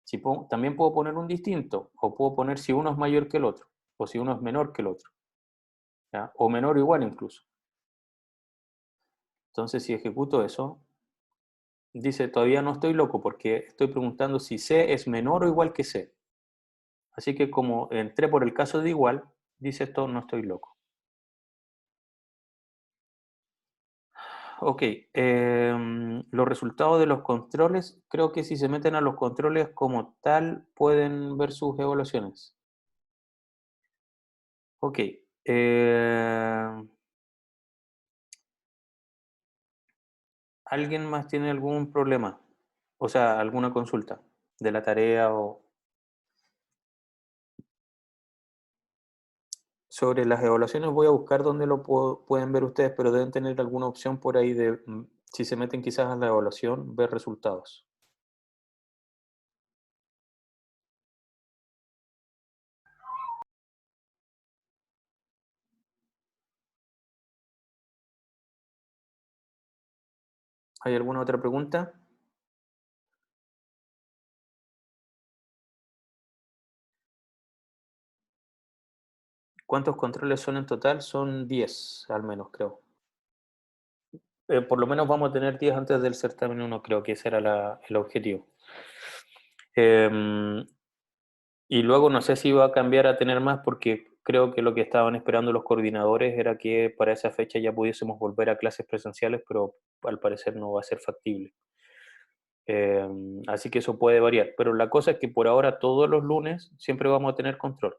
A: Si también puedo poner un distinto, o puedo poner si uno es mayor que el otro, o si uno es menor que el otro, ¿ya? O menor o igual incluso. Entonces si ejecuto eso, dice todavía no estoy loco porque estoy preguntando si C es menor o igual que C. Así que como entré por el caso de igual, dice esto no estoy loco. Ok, los resultados de los controles, creo que si se meten a los controles como tal, pueden ver sus evaluaciones. Ok, ¿alguien más tiene algún problema? O sea, alguna consulta de la tarea o sobre las evaluaciones. Voy a buscar dónde lo pueden ver ustedes, pero deben tener alguna opción por ahí de, si se meten quizás a la evaluación, ver resultados. ¿Hay alguna otra pregunta? ¿Cuántos controles son en total? Son 10, al menos, creo. Por lo menos vamos a tener 10 antes del certamen 1, creo que ese era el objetivo. Eh, y luego no sé si va a cambiar a tener más porque creo que lo que estaban esperando los coordinadores era que para esa fecha ya pudiésemos volver a clases presenciales, pero al parecer no va a ser factible. Eh, Así que eso puede variar. Pero la cosa es que por ahora todos los lunes siempre vamos a tener control.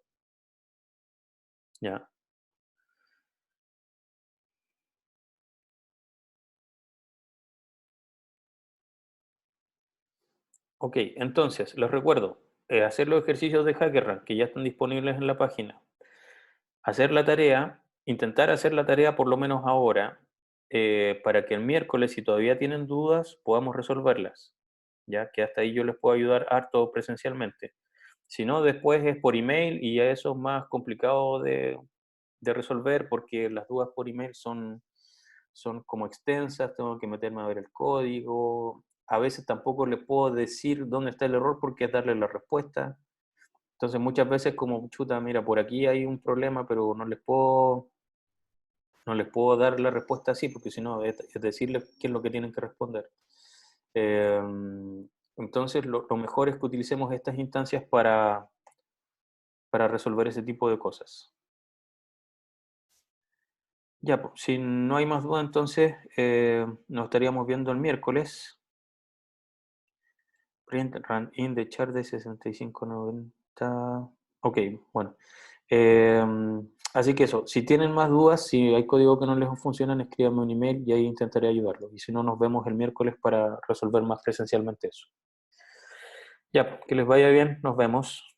A: ¿Ya? Ok, entonces, les recuerdo, hacer los ejercicios de HackerRank que ya están disponibles en la página. Hacer la tarea, intentar hacer la tarea por lo menos ahora, para que el miércoles, si todavía tienen dudas, podamos resolverlas, ya que hasta ahí yo les puedo ayudar harto presencialmente. Si no, después es por email y ya eso es más complicado de resolver porque las dudas por email son como extensas, tengo que meterme a ver el código, a veces tampoco les puedo decir dónde está el error porque es darle la respuesta. Entonces muchas veces como, chuta, mira, por aquí hay un problema, pero no les puedo dar la respuesta así, porque si no es decirles qué es lo que tienen que responder. Eh, entonces lo mejor es que utilicemos estas instancias para resolver ese tipo de cosas. Ya, pues, si no hay más duda, entonces nos estaríamos viendo el miércoles. Print run in de chart de 6590. Ok, bueno. Así que eso, si tienen más dudas, si hay código que no les funciona, escríbanme un email y ahí intentaré ayudarlos. Y si no, nos vemos el miércoles para resolver más presencialmente eso. Ya, que les vaya bien, nos vemos.